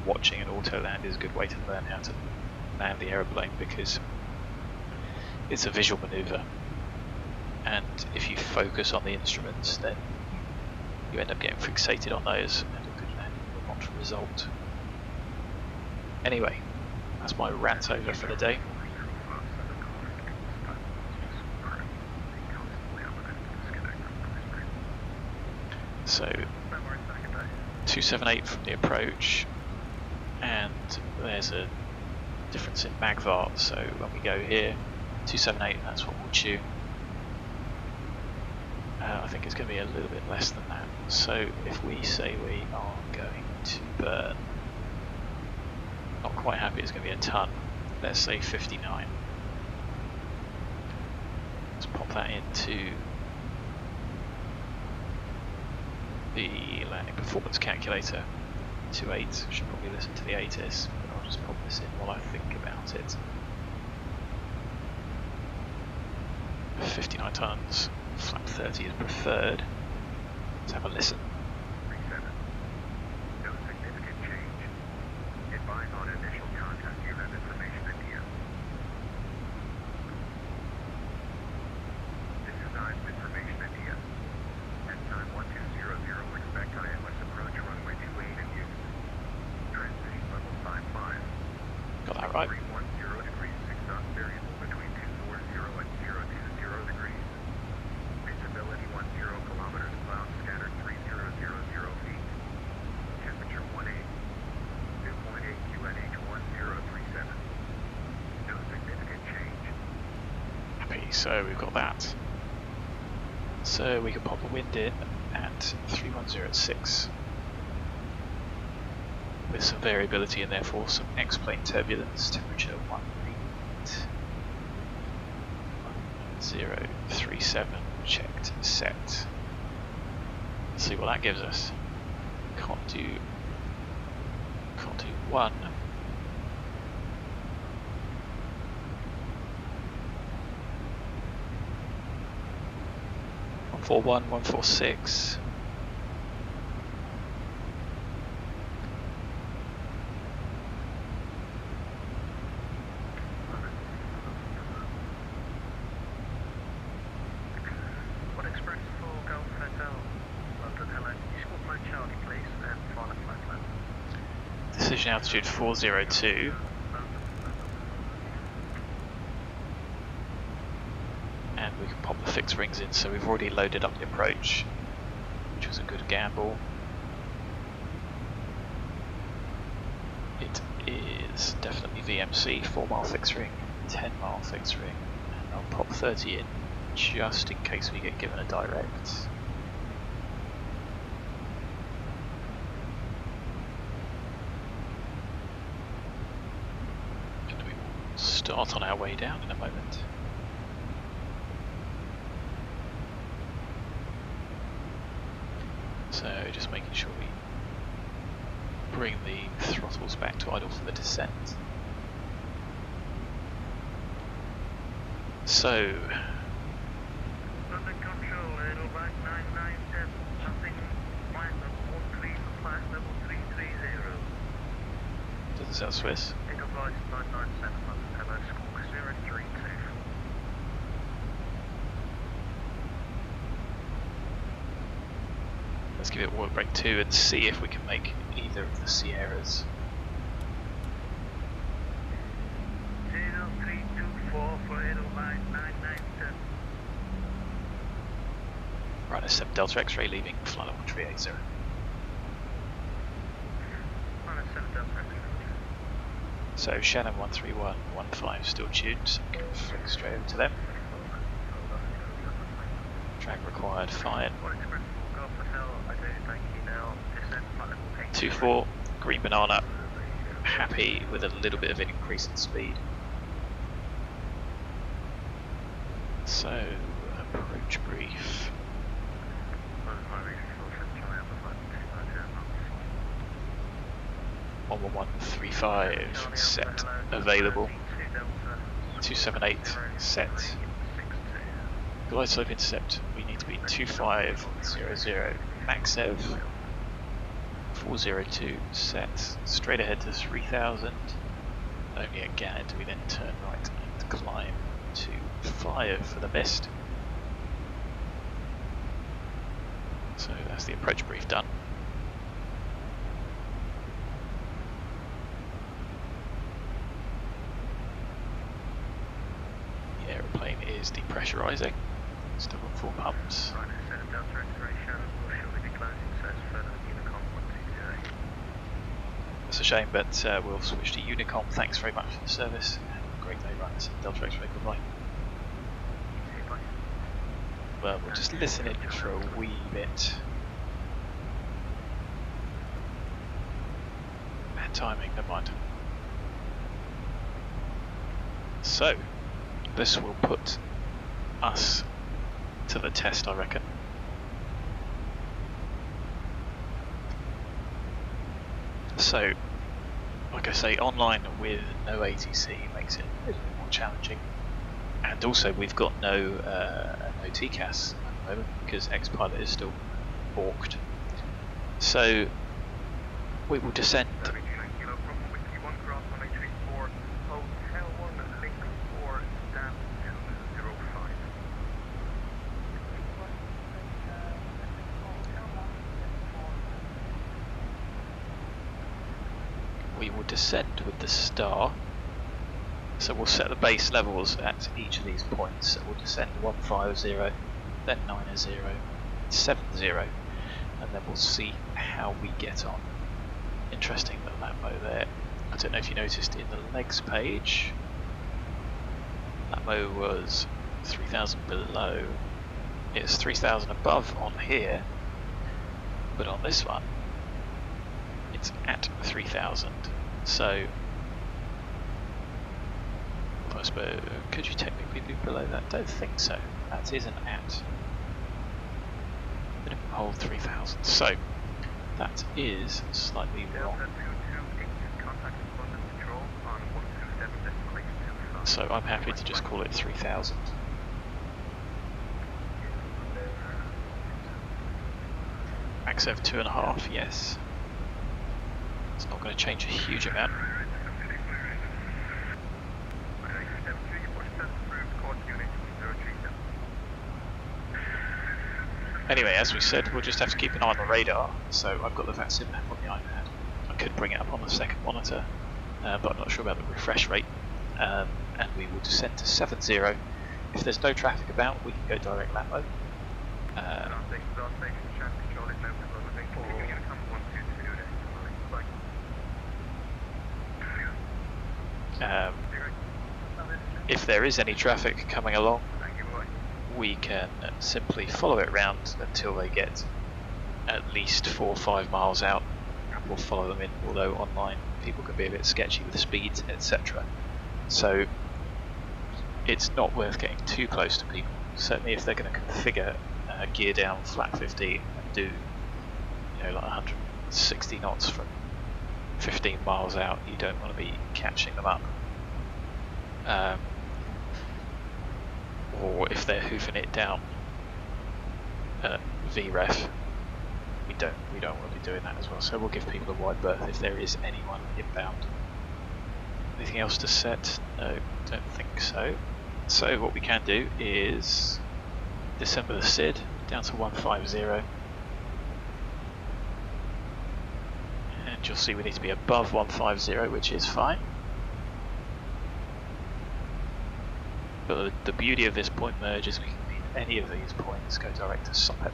watching an auto land is a good way to learn how to land the aeroplane, because it's a visual maneuver, and if you focus on the instruments, then you end up getting fixated on those, and a good landing will not result. Anyway, that's my rant over for the day. So 278 from the approach, and there's a difference in MAGVAR, so when we go here 278, that's what we'll tune. I think it's going to be a little bit less than that, so if we say we are going to burn, not quite happy, it's going to be a ton, let's say 59. Let's pop that into the landing performance calculator. 28, should probably listen to the ATIS, but I'll just pop this in while I think about it. 59 tons, flap 30 is preferred. Let's have a listen. 37. No significant change. Advise on initial contact. You have information at DM. This is IM's information at DM. At time 1200, expect ILS approach runway 28 in use. Transition level 55. Got that right. 310 degrees, 6 knots variable between 240 and 020 degrees. Visibility 10 kilometers, cloud scattered 3000 feet. Temperature 18. Dew point 8 QNH 1037. No significant change. Happy, so we've got that. So we can pop a wind in at 310 at 6. With some variability and therefore some X-plane turbulence. Temperature 1037, checked, set. Let's see what that gives us. Can't do 1. 141, 146. What express for Golf Hotel, London, hello. You squad mode Charlie, please, and final flight plan. Decision altitude 402. And we can pop the fixed rings in, so we've already loaded up the approach, which was a good gamble. It is definitely VMC, 4 mile fixed ring, 10 mile fixed ring, and I'll pop 30 in just in case we get given a direct. And we will start on our way down in a moment. So just making sure we bring the throttles back to idle for the descent. So London Control, idle back 997, something flight level 13 for flight level 330. doesn't sound Swiss. Idle flight 997, London, hello, squawk 032. Let's give it oil break 2 and see if we can make either of the Sierras. 0324 for idle back 997. Right, a 7 Delta X-ray leaving flight level 380. Minus 7 Delta X-ray. So Shannon 13115 still tuned, so we can flick straight over to them. Drag required, fine. What express for Golf Hotel, 2-4, green banana, happy with a little bit of an increase in speed. So, approach brief. 11135 set available. 278 set. Glide slope intercept, we need to be 2500. Max EV 402 set. Straight ahead to 3000. Only again do we then turn right and climb to 5 for the best. So that's the approach brief done. The aeroplane is depressurizing. Still got 4 pumps. That's a shame, but we'll switch to Unicom. Thanks very much for the service. Have a great day, runners. Delta X-ray, goodbye. Well, we'll just listen in for a wee bit. Bad timing, never mind. So, this will put us to the test, I reckon. So, like I say, online with no ATC makes it a little bit more challenging. And also we've got no TCAS at the moment because X-Pilot is still balked. So we will descend. We will descend with the star. So we'll set the base levels at each of these points. So we'll descend 150, then 90, 70, and then we'll see how we get on. Interesting little Lambo there. I don't know if you noticed in the legs page, Lambo was 3000 below. It's 3000 above on here, but on this one, it's at 3000. So I suppose, could you technically be below that? Don't think so. That is an at. Minimum hold 3000. So that is slightly wrong. So I'm happy to just call it 3000. Max EV 2.5, yes. It's not going to change a huge amount. Anyway, as we said, we'll just have to keep an eye on the radar. So I've got the VATSIM map on the iPad. I could bring it up on the second monitor, but I'm not sure about the refresh rate. And we will descend to 70. If there's no traffic about, we can go direct Lambo. If there is any traffic coming along, we can simply follow it round until they get at least 4 or 5 miles out, and we'll follow them in, although online people can be a bit sketchy with the speeds, etc. So it's not worth getting too close to people. Certainly if they're going to configure gear down flat 15 and do, you know, like 160 knots from 15 miles out, you don't want to be catching them up. Or if they're hoofing it down at VREF, we don't want to be doing that as well. So we'll give people a wide berth if there is anyone inbound. Anything else to set? No, don't think so. So what we can do is December the SID down to 150, and you'll see we need to be above 150, which is fine. But the beauty of this point merge is we can meet any of these points, go direct to Sopep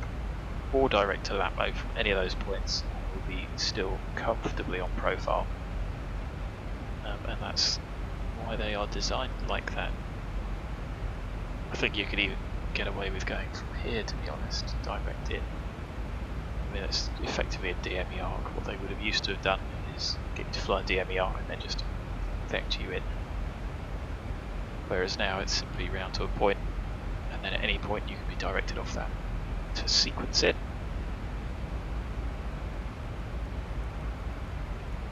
or direct to Lambo from any of those points, and we'll be still comfortably on profile. And that's why they are designed like that. I think you could even get away with going from here, to be honest, direct in. mean, it's effectively a DME arc. What they would have used to have done is get you to fly a DME arc and then just vect you in. Whereas now it's simply round to a point, and then at any point you can be directed off that to sequence it.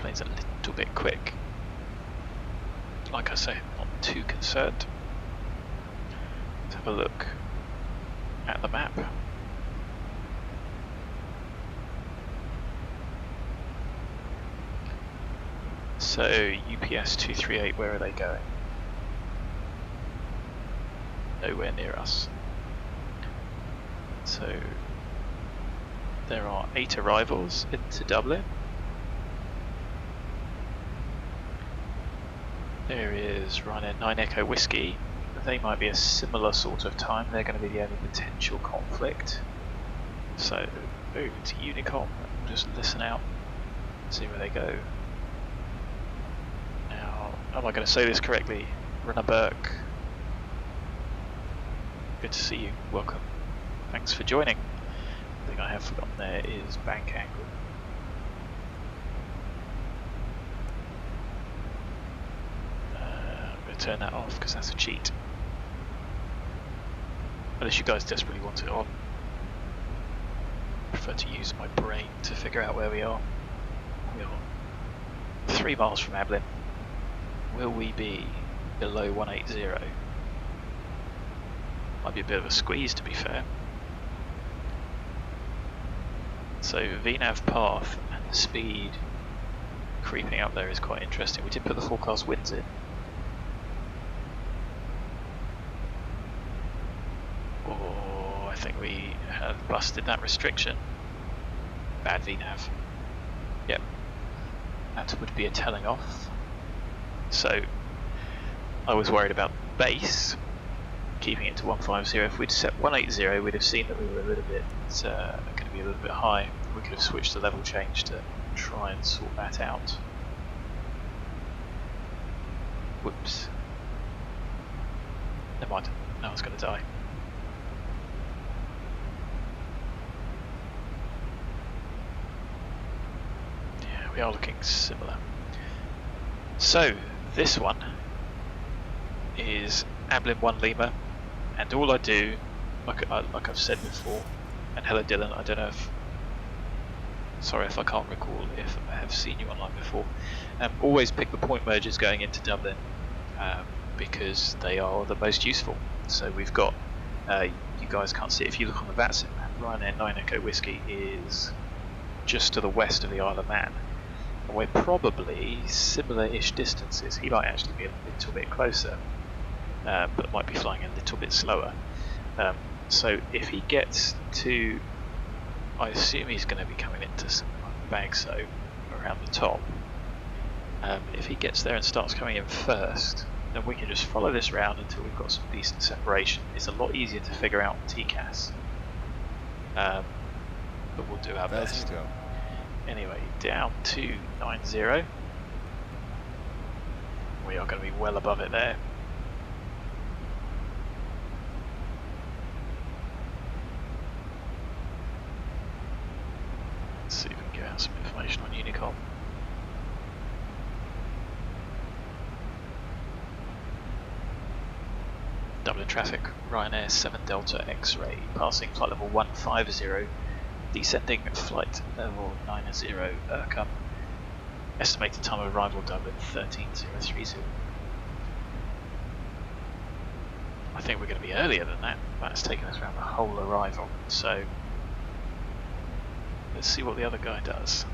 Plane's a little bit quick. Like I say, not too concerned. Let's have a look at the map. So UPS 238, where are they going? Nowhere near us. So there are 8 arrivals into Dublin. There is Ryanair 9 Echo Whiskey. They might be a similar sort of time. They're going to be the only potential conflict. So over to Unicom. We'll just listen out, see where they go. Now, am I going to say this correctly? Rena Burke. Good to see you. Welcome. Thanks for joining. The thing I have forgotten there is bank angle. I'm going to turn that off because that's a cheat. Unless you guys desperately want it on. I prefer to use my brain to figure out where we are. We are 3 miles from ABLIN. Will we be below 180? Might be a bit of a squeeze, to be fair. So VNAV path and the speed creeping up there is quite interesting. We did put the forecast winds in. Oh, I think we have busted that restriction. Bad VNAV. Yep, that would be a telling off. So I was worried about base, keeping it to 150. If we'd set 180, we'd have seen that we were a little bit going to be a little bit high. We could have switched the level change to try and sort that out. Whoops. Never mind. No one's going to die. Yeah, we are looking similar. So this one is ABLIN 1 Lima, and all I do, like I've said before, and hello Dylan, I don't know if, sorry if I can't recall if I have seen you online before, always pick the point mergers going into Dublin, because they are the most useful. So we've got, you guys can't see it if you look on the VATSIM map, Ryanair 9 Echo Whiskey is just to the west of the Isle of Man. And we're probably similar-ish distances. He might actually be a little bit closer, but might be flying a little bit slower. So if he gets to, I assume he's going to be coming into some Bagso around the top. If he gets there and starts coming in first, then we can just follow this round until we've got some decent separation. It's a lot easier to figure out TCAS, but we'll do our best. Go. Anyway, down to 90. We are going to be well above it there. Let's see if we can get out some information on Unicom. Dublin traffic, Ryanair 7 Delta X-ray, passing flight level 150, descending flight level 90, come. Estimated time of arrival Dublin 13030. I think we're going to be earlier than that. That's taken us around the whole arrival, so let's see what the other guy does.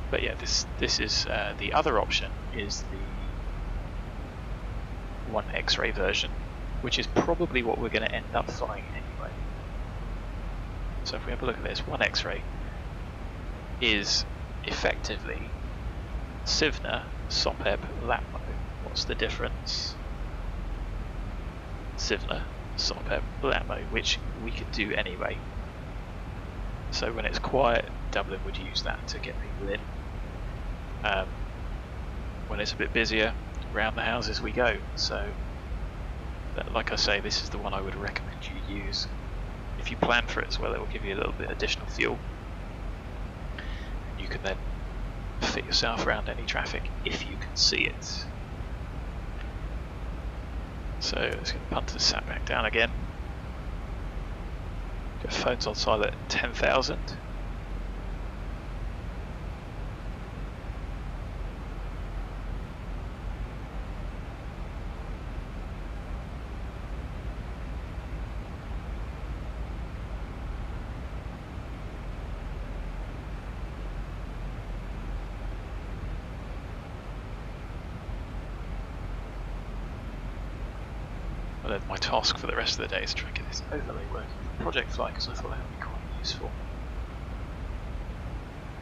But yeah, this is the other option is the 1 X-ray version, which is probably what we're going to end up flying anyway. So if we have a look at this, 1 X-ray is effectively Sivna, Sopeb, Lapmo. What's the difference? Sivna, Sopeb, Lapmo, which we could do anyway. So when it's quiet, Dublin would use that to get people in. When it's a bit busier, round the houses we go. So, like I say, this is the one I would recommend you use. If you plan for it as well, it will give you a little bit additional fuel. you can then fit yourself around any traffic if you can see it. So let's get the punters sat back down again. Get phones on silent at 10,000. Well, then my task for the rest of the day is to try and get this overlay working for Project Fly, because I thought that would be quite useful.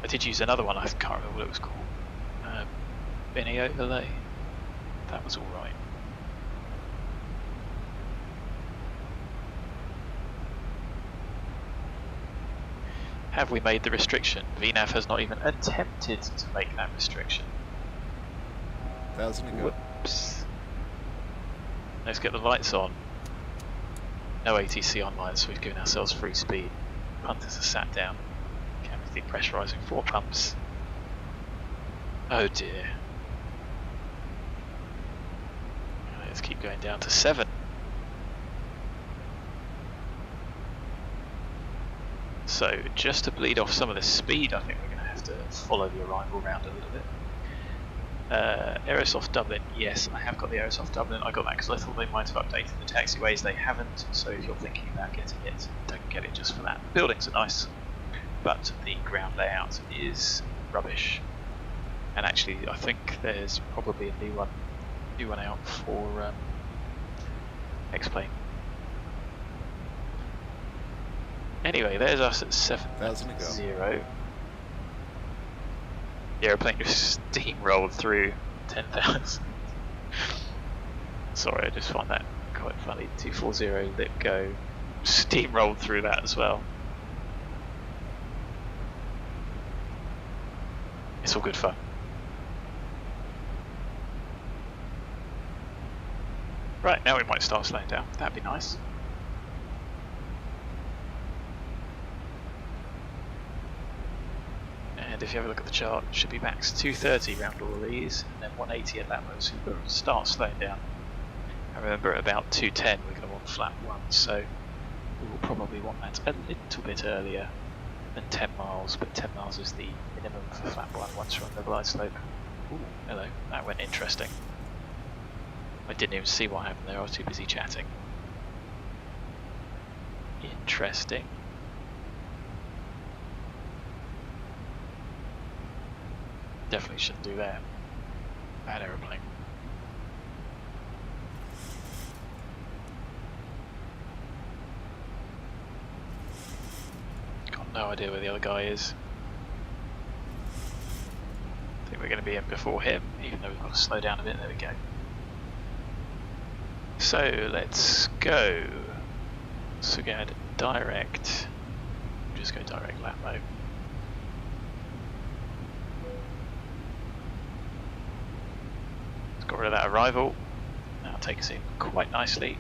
I did use another one, I can't remember what it was called. Mini overlay. That was alright. Have we made the restriction? VNAV has not even attempted to make that restriction. 1,000 to go. Whoops. Let's get the lights on. No ATC on lights, so we've given ourselves free speed. Punters are sat down. Cabin's depressurising 4 pumps. Oh dear. Let's keep going down to 7. So just to bleed off some of the speed, I think we're going to have to follow the arrival round a little bit. Aerosoft Dublin, yes, I have got the Aerosoft Dublin. I got that because I thought they might have updated the taxiways. They haven't, so if you're thinking about getting it, don't get it just for that. The buildings are nice, but the ground layout is rubbish. And actually, I think there's probably a new one out for X-Plane. Anyway, there's us at 7-0. The aeroplane just steamrolled through 10,000. Sorry, I just find that quite funny. 240 lit go, steamrolled through that as well. It's all good fun. Right, now we might start slowing down. That'd be nice. And if you have a look at the chart, it should be max 230 around all of these, and then 180 at that most. So we'll start slowing down. And remember, at about 210, we're going to want flat 1, so we will probably want that a little bit earlier than 10 miles, but 10 miles is the minimum for flat 1 once you're on the glide slope. Ooh, hello, that went interesting. I didn't even see what happened there, I was too busy chatting. Interesting. Definitely shouldn't do that. Bad aeroplane. Got no idea where the other guy is. I think we're going to be in before him, even though we've got to slow down a bit. There we go. So let's go. So go ahead and direct. Just go direct lap mode. Got rid of that arrival. That'll take us in quite nicely.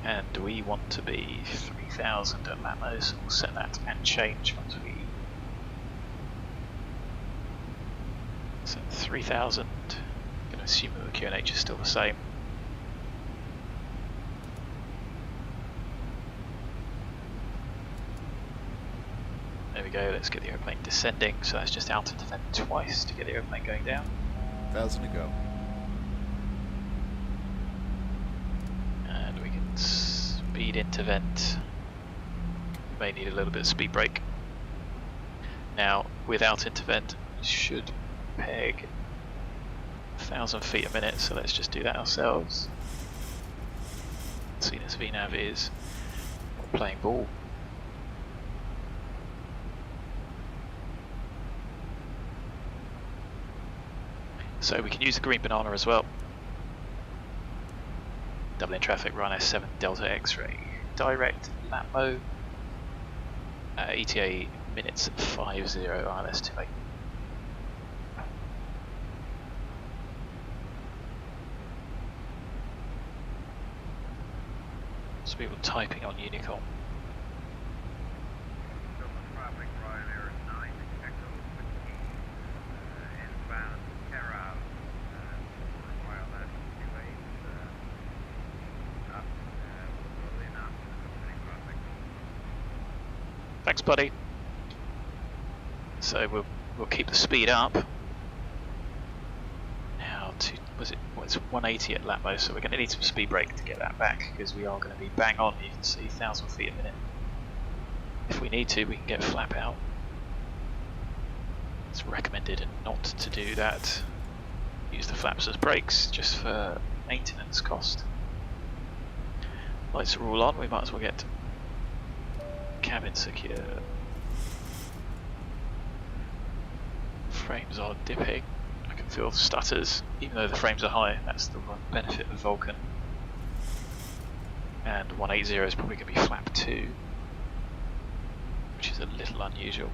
And we want to be 3,000 at Latmos, so we'll set that and change once we set 3,000. I'm going to assume that the QNH is still the same. There we go, let's get the aeroplane descending, so that's just out into vent twice to get the aeroplane going down. 1,000 to go. And we can speed into vent. We may need a little bit of speed brake. Now, without into vent, we should peg 1,000 feet a minute, so let's just do that ourselves. See, this VNAV is playing ball. So we can use the green banana as well. Dublin traffic, Ryanair 7 Delta X-ray, direct lap mode. ETA minutes 50 ILS 28. So people typing on Unicom. Dublin traffic, Thanks, buddy. So we'll keep the speed up. Now to it's 180 at lap most, so we're going to need some speed brake to get that back because we are going to be bang on. You can see 1,000 feet a minute. If we need to, we can get flap out. It's recommended not to do that. Use the flaps as brakes just for maintenance cost. Lights are all on, we might as well get cabin secure. Frames are dipping. I can feel stutters, even though the frames are high. That's the one benefit of Vulcan. And 180 is probably going to be flap 2, which is a little unusual.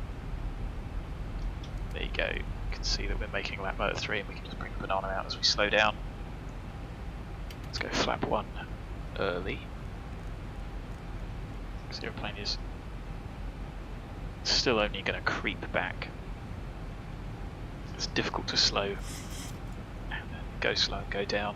There you go. You can see that we're making lap motor 3, and we can just bring the banana out as we slow down. Let's go flap 1 early. Because the airplane is still only going to creep back. It's difficult to slow and then go slow and go down.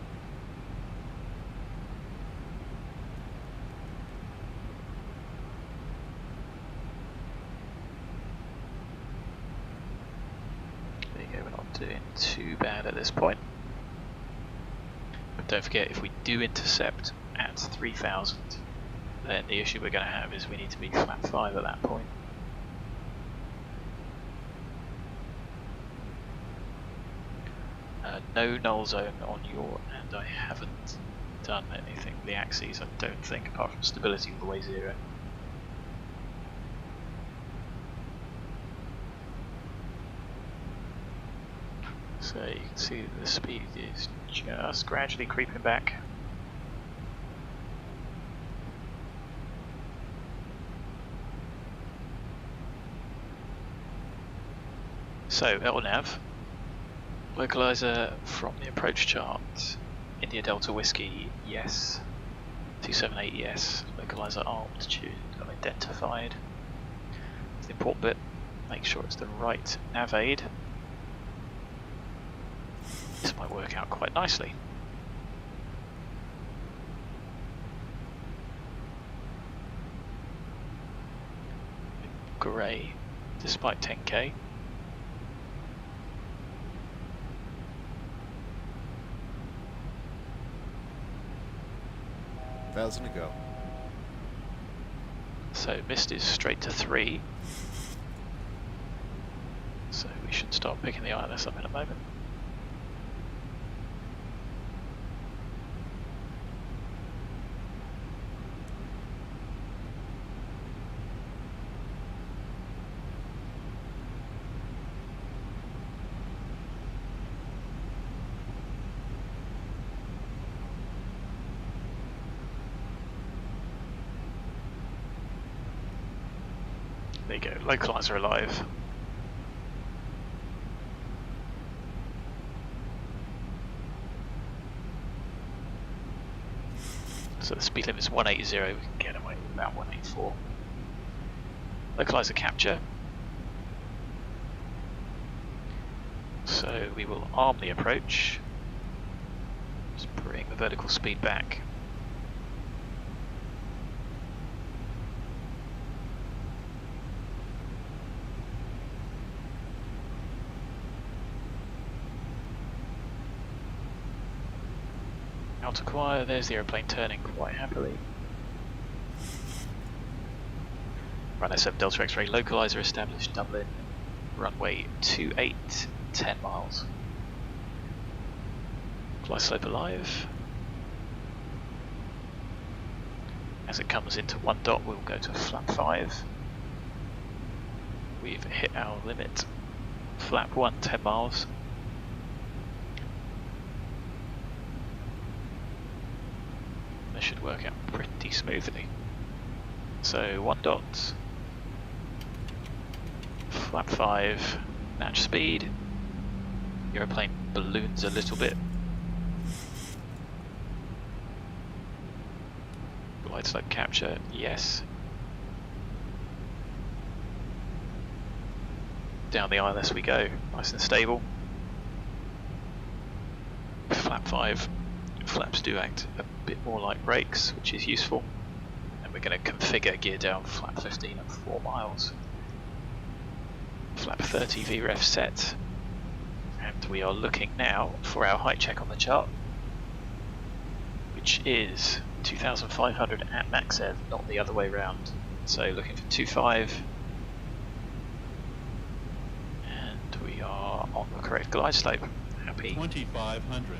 There you go, we're not doing too bad at this point. But don't forget, if we do intercept at 3,000, then the issue we're going to have is we need to be flap 5 at that point. No null zone on your end. I haven't done anything with the axes, I don't think, apart from stability all the way 0. So you can see that the speed is just gradually creeping back. So LNAV. Localizer from the approach chart. India Delta Whiskey, yes. 278, yes. Localizer altitude unidentified. It's the important bit. Make sure it's the right nav aid. This might work out quite nicely. Grey, despite 10k. Thousand to go. So mist is straight to 3. So we should start picking the ILS up in a moment. There you go, localizer alive. So the speed limit is 180, we can get away with about 184. Localizer capture. So we will arm the approach. Just bring the vertical speed back. Out acquire, there's the aeroplane turning quite happily. Runway 7 Delta X-ray, localizer established, Dublin, runway 28, 10 miles. Fly slope alive. As it comes into 1 dot, we'll go to flap 5. We've hit our limit. Flap 1, 10 miles. Should work out pretty smoothly. So 1 dot, flap 5, match speed. The aeroplane balloons a little bit. Glide slope capture, yes. Down the ILS we go, nice and stable. Flap 5. Flaps do act a bit more like brakes, which is useful, and we're going to configure gear down flap 15 at 4 miles. Flap 30 VREF set. And we are looking now for our height check on the chart, which is 2,500 at max EV, not the other way round. So looking for 2.5. And we are on the correct glide slope. Happy. 2,500.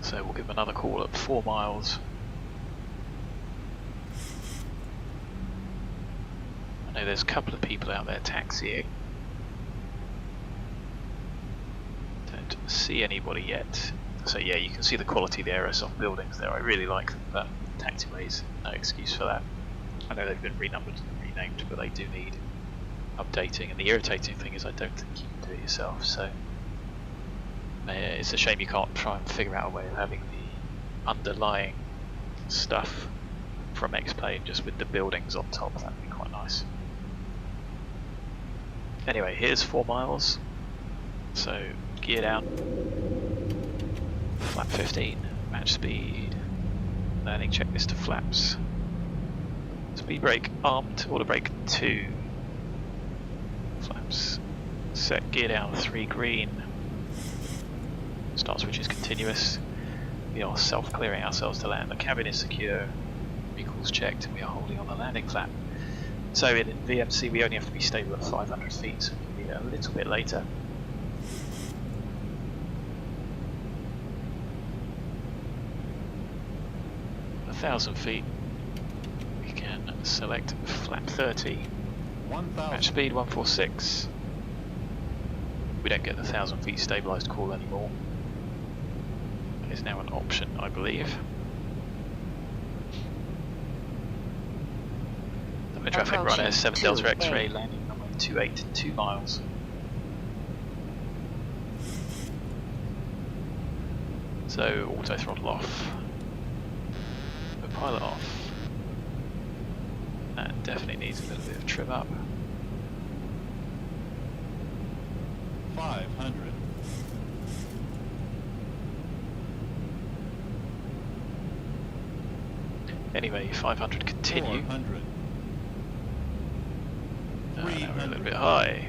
So we'll give another call at 4 miles. I know there's a couple of people out there taxiing. Don't see anybody yet. So yeah, you can see the quality of the aerosoft buildings there. I really like them, but taxiways, no excuse for that. I know they've been renumbered and renamed, but they do need updating. And the irritating thing is I don't think you can do it yourself. So it's a shame you can't try and figure out a way of having the underlying stuff from X-Plane just with the buildings on top. That'd be quite nice. Anyway, here's 4 miles. So gear down. Flap 15, match speed. Landing checklist to flaps. Speed brake armed, auto brake 2. Flaps set, gear down 3 green. Start switch is continuous. We are self-clearing ourselves to land. The cabin is secure. Recall's checked, and we are holding on the landing flap. So in VMC we only have to be stable at 500 feet, so we'll be a little bit later. At 1,000 feet, we can select flap 30. 1,000. Match speed 146. We don't get the 1,000 feet stabilised call anymore. That is now an option, I believe. The traffic runner 7 Delta X-ray landing runway 28 2 miles. So auto throttle off. The pilot off. That definitely needs a little bit of trim up. 500. Anyway, 500 continue. 400. Now we're a little bit high.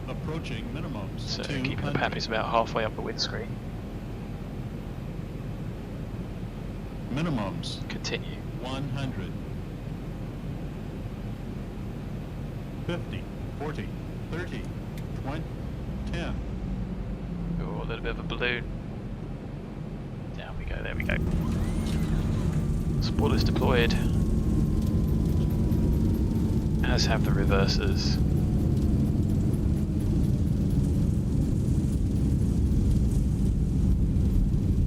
Approaching minimums. So 200. keeping the pappies about halfway up the windscreen. Minimums. Continue. 100. 50, 40, 30, 20, 10. Oh, a little bit of a balloon. Down we go, there we go. Spoilers deployed. As have the reversers.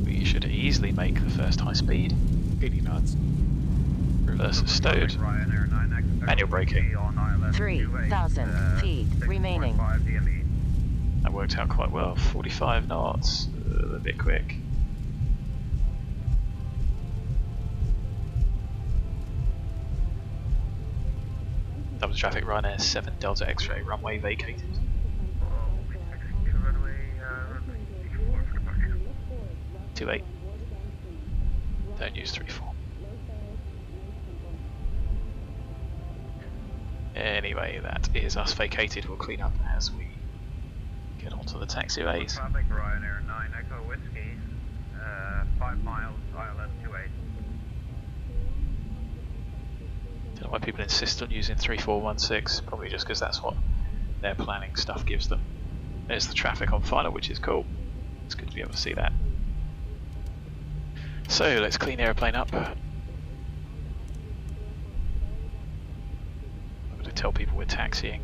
We should easily make the first high speed. 80 knots. Reversers stowed. Manual braking. 3,000 feet remaining. That worked out quite well. 45 knots. A bit quick. Double traffic Ryanair 7 Delta X-ray runway vacated. 28. Don't use 34. Anyway, that is us vacated. We'll clean up as we get onto the taxiways. Traffic Ryanair 9 Echo Whiskey, 5 miles, ILS 28. Don't know why people insist on using 3416, probably just because that's what their planning stuff gives them. There's the traffic on final, which is cool. It's good to be able to see that. So let's clean the airplane up. I'm going to tell people we're taxiing.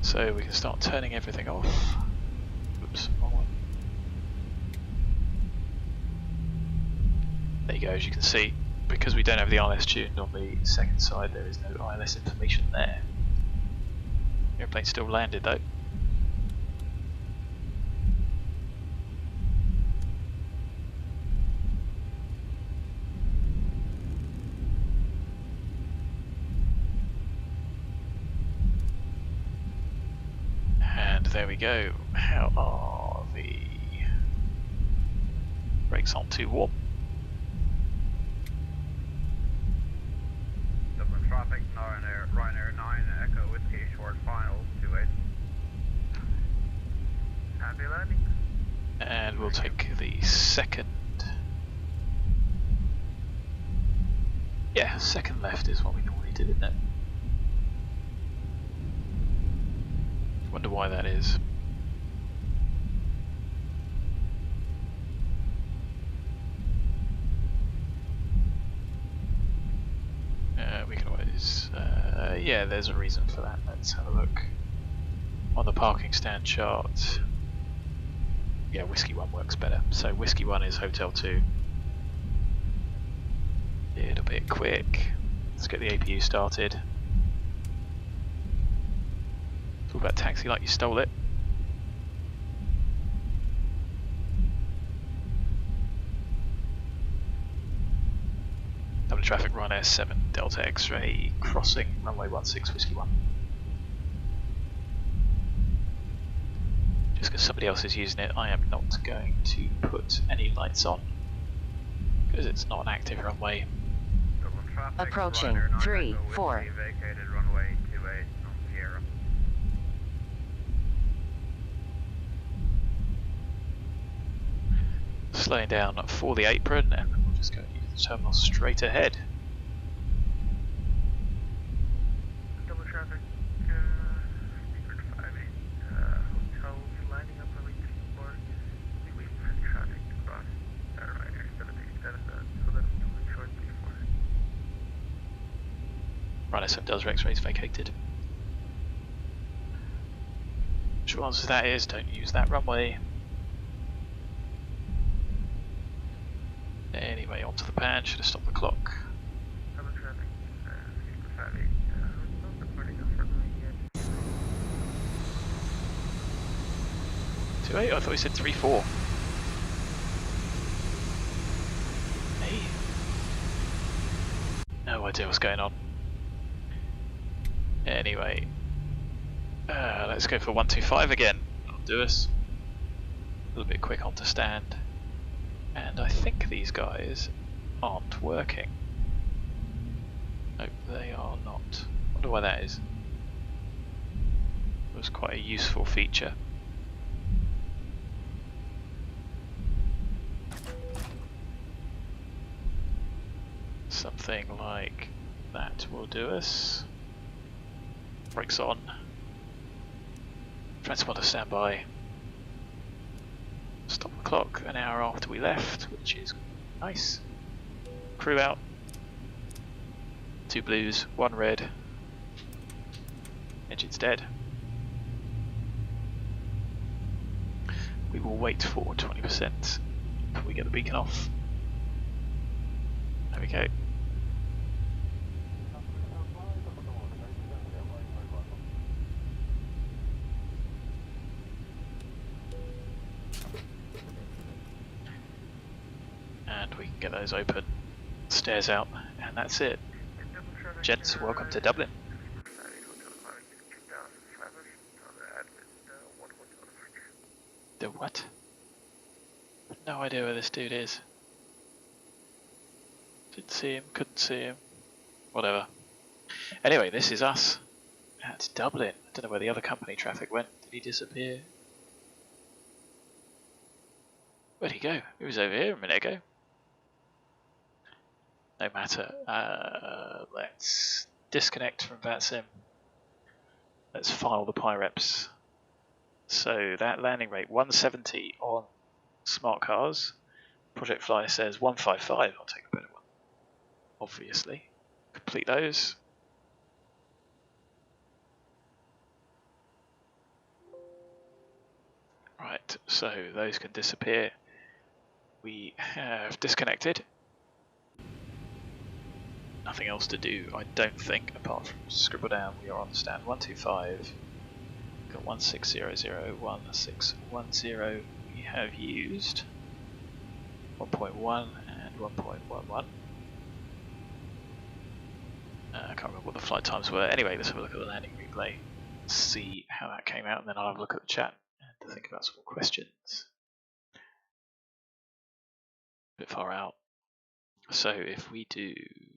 So we can start turning everything off. Oops, wrong one. There you go, as you can see, because we don't have the ILS tuned on the second side, there is no ILS information there. Airplane still landed though. And there we go. How are the brakes on too warm? Dublin traffic, Ryanair 9, Echo Whiskey, short final, 28. Happy landing. And we'll take the second. Yeah, second left is what we normally do, isn't it? Wonder why that is. We can always, yeah, there's a reason for that. Let's have a look on the parking stand chart. Yeah, Whiskey 1 works better. So Whiskey 1 is Hotel 2. It'll be quick. Let's get the APU started. Talk about taxi like you stole it. Dublin traffic, Ryanair 7 Delta X-ray crossing runway 16 Whiskey 1. Just because somebody else is using it, I am not going to put any lights on because it's not an active runway. Dublin traffic, Approaching Ryanair 9, 3, Echo 4. Whiskey, vacated runway 28 on Sierra. Slowing down for the apron, and we'll just go to the terminal straight ahead. Dublin traffic, Secret 58, hotel lining up on board. We wait for traffic to cross Ryanair 70 instead of that, so that we can short before. Ryanair 7 Delta X-ray is vacated. Short answer to that is don't use that runway. Anyway, onto the pan, should have stopped the clock. Dublin traffic, Secret 58, not departing off runway yet. 28? I thought we said 3-4. Hey. No idea what's going on. Anyway, let's go for 125 again. That'll do us. A little bit quick onto stand. And I think these guys aren't working. Nope, they are not. Wonder why that is. It was quite a useful feature. Something like that will do us. Brakes on. Transponder standby. Stop the clock an hour after we left, which is nice. Crew out. 2 blues, 1 red. Engine's dead. We will wait for 20% before we get the beacon off. There we go. And we can get those open, stairs out, and that's it. Gents, welcome to Dublin. The what? No idea where this dude is. Didn't see him, couldn't see him. Whatever. Anyway, this is us at Dublin. I don't know where the other company traffic went. Did he disappear? Where'd he go? He was over here a minute ago. No matter. Let's disconnect from VATSIM. Let's file the PyReps. So that landing rate 170 on smart cars. Project Fly says 155. I'll take a better one. Obviously. Complete those. Right, so those can disappear. We have disconnected. Nothing else to do, I don't think, apart from scribble down. We are on stand 125. Got 1600, 1610. We have used 1.1 and 1.11. I can't remember what the flight times were. Anyway, let's have a look at the landing replay, see how that came out, and then I'll have a look at the chat and think about some more questions. A bit far out. So if we do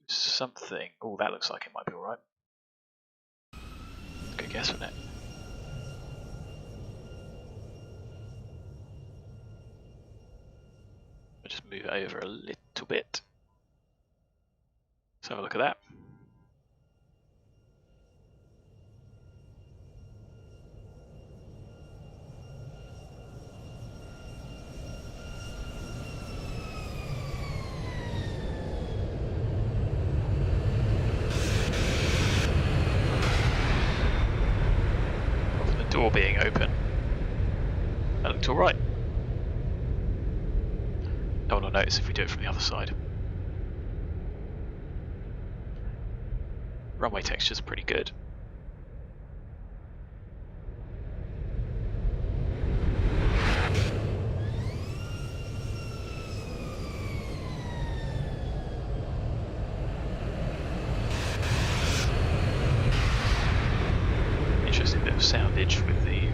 something, oh, that looks like it might be alright. Good guess, wouldn't it? I'll just move it over a little bit. Let's have a look at that. Door being open. That looked alright. No one will notice if we do it from the other side. Runway texture's pretty good. Interesting bit of soundage with the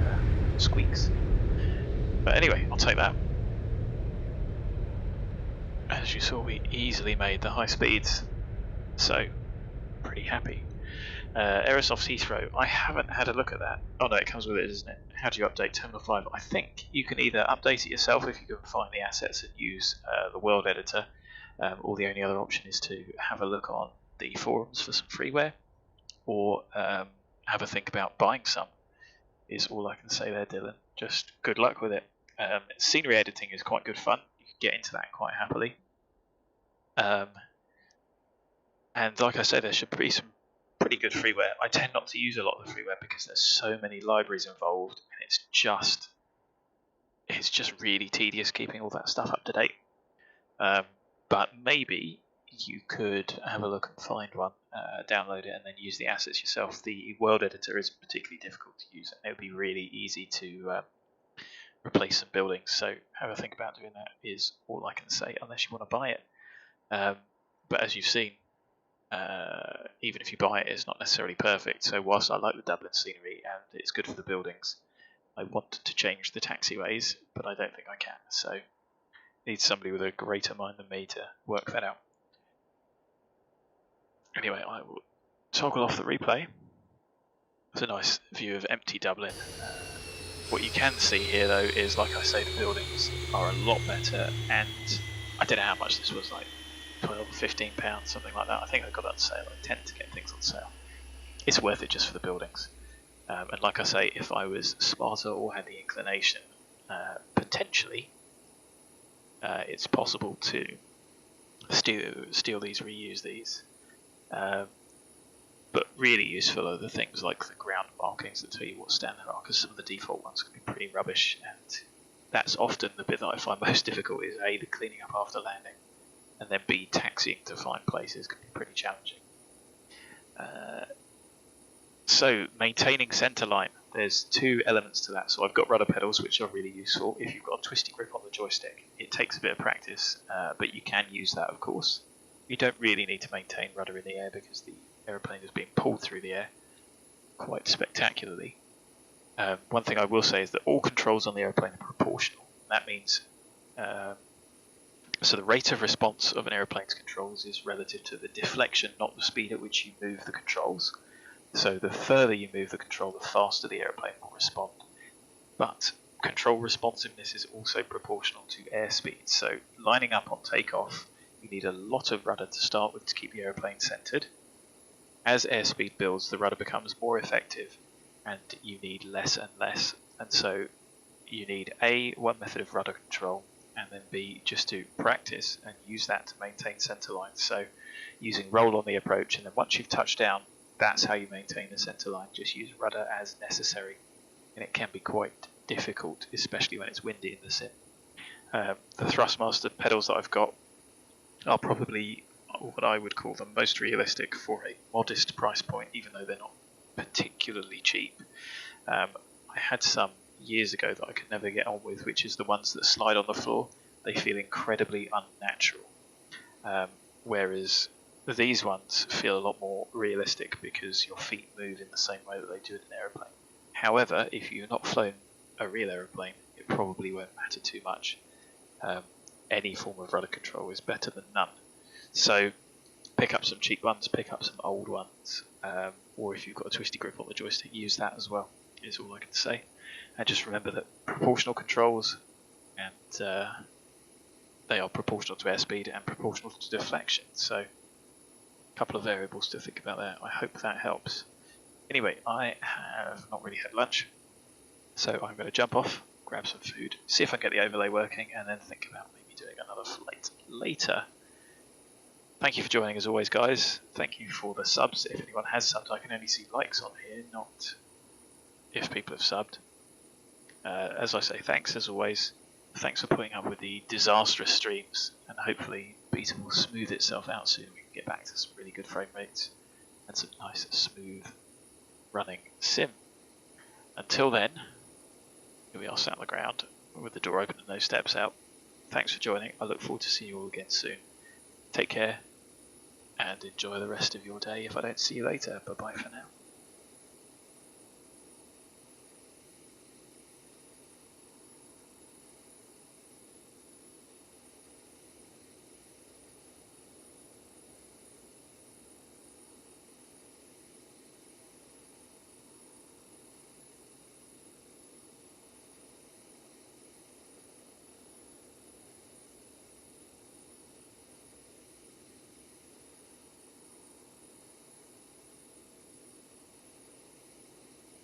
squeaks. But anyway, I'll take that. As you saw, we easily made the high speeds, so pretty happy. Aerosoft Heathrow, I haven't had a look at that. Oh no, it comes with it, doesn't it? How do you update Terminal 5? I think you can either update it yourself if you can find the assets and use the world editor, or the only other option is to have a look on the forums for some freeware, or have a think about buying some, is all I can say there, Dylan. Just good luck with it. Scenery editing is quite good fun. You can get into that quite happily. And like I said, there should be some pretty good freeware. I tend not to use a lot of the freeware because there's so many libraries involved, and it's just really tedious keeping all that stuff up to date. But maybe you could have a look and find one, download it, and then use the assets yourself. The world editor is particularly difficult to use, and it would be really easy to replace some buildings. So have a think about doing that is all I can say, unless you want to buy it. But as you've seen, even if you buy it, it's not necessarily perfect. So whilst I like the Dublin scenery and it's good for the buildings, I want to change the taxiways, but I don't think I can. So I need somebody with a greater mind than me to work that out. Anyway, I will toggle off the replay. It's a nice view of empty Dublin. What you can see here, though, is, like I say, the buildings are a lot better, and I don't know how much this was, like 12, 15 pounds, something like that. I think I got that on sale. I tend to get things on sale. It's worth it just for the buildings. And like I say, if I was smarter or had the inclination, potentially, it's possible to steal these, reuse these. But really useful are the things like the ground markings that tell you what stand there are, because some of the default ones can be pretty rubbish, and that's often the bit that I find most difficult, is A, the cleaning up after landing, and then B, taxiing to find places can be pretty challenging. So maintaining centre line, there's two elements to that. So I've got rudder pedals, which are really useful if you've got a twisty grip on the joystick. It takes a bit of practice, but you can use that, of course. You don't really need to maintain rudder in the air because the aeroplane is being pulled through the air quite spectacularly. One thing I will say is that all controls on the aeroplane are proportional. That means so the rate of response of an aeroplane's controls is relative to the deflection, not the speed at which you move the controls. So the further you move the control, the faster the aeroplane will respond. But control responsiveness is also proportional to airspeed. So lining up on takeoff, you need a lot of rudder to start with to keep the aeroplane centered. As airspeed builds, the rudder becomes more effective, and you need less and less. And so you need A, one method of rudder control, and then B, just to practice and use that to maintain center line. So using roll on the approach, and then once you've touched down, that's how you maintain the center line. Just use rudder as necessary, and it can be quite difficult, especially when it's windy in the sim. The Thrustmaster pedals that I've got are probably what I would call the most realistic for a modest price point, even though they're not particularly cheap. I I had some years ago that I could never get on with, which is the ones that slide on the floor. They feel incredibly unnatural, whereas these ones feel a lot more realistic because your feet move in the same way that they do in an aeroplane. However, if you've not flown a real aeroplane, it probably won't matter too much. Any form of rudder control is better than none. So pick up some cheap ones, pick up some old ones, or if you've got a twisty grip on the joystick, use that as well, is all I can say. And just remember that proportional controls, and they are proportional to airspeed and proportional to deflection. So a couple of variables to think about there. I hope that helps. Anyway, I have not really had lunch, so I'm going to jump off, grab some food, see if I can get the overlay working, and then think about maybe doing another flight later. Thank you for joining as always, guys. Thank you for the subs. If anyone has subbed, I can only see likes on here, not if people have subbed. As I say, thanks as always. Thanks for putting up with the disastrous streams, and hopefully beta will smooth itself out soon. We can get back to some really good frame rates and some nice, smooth running sim. Until then, here we are sat on the ground with the door open and no steps out. Thanks for joining. I look forward to seeing you all again soon. Take care and enjoy the rest of your day if I don't see you later. Bye bye for now.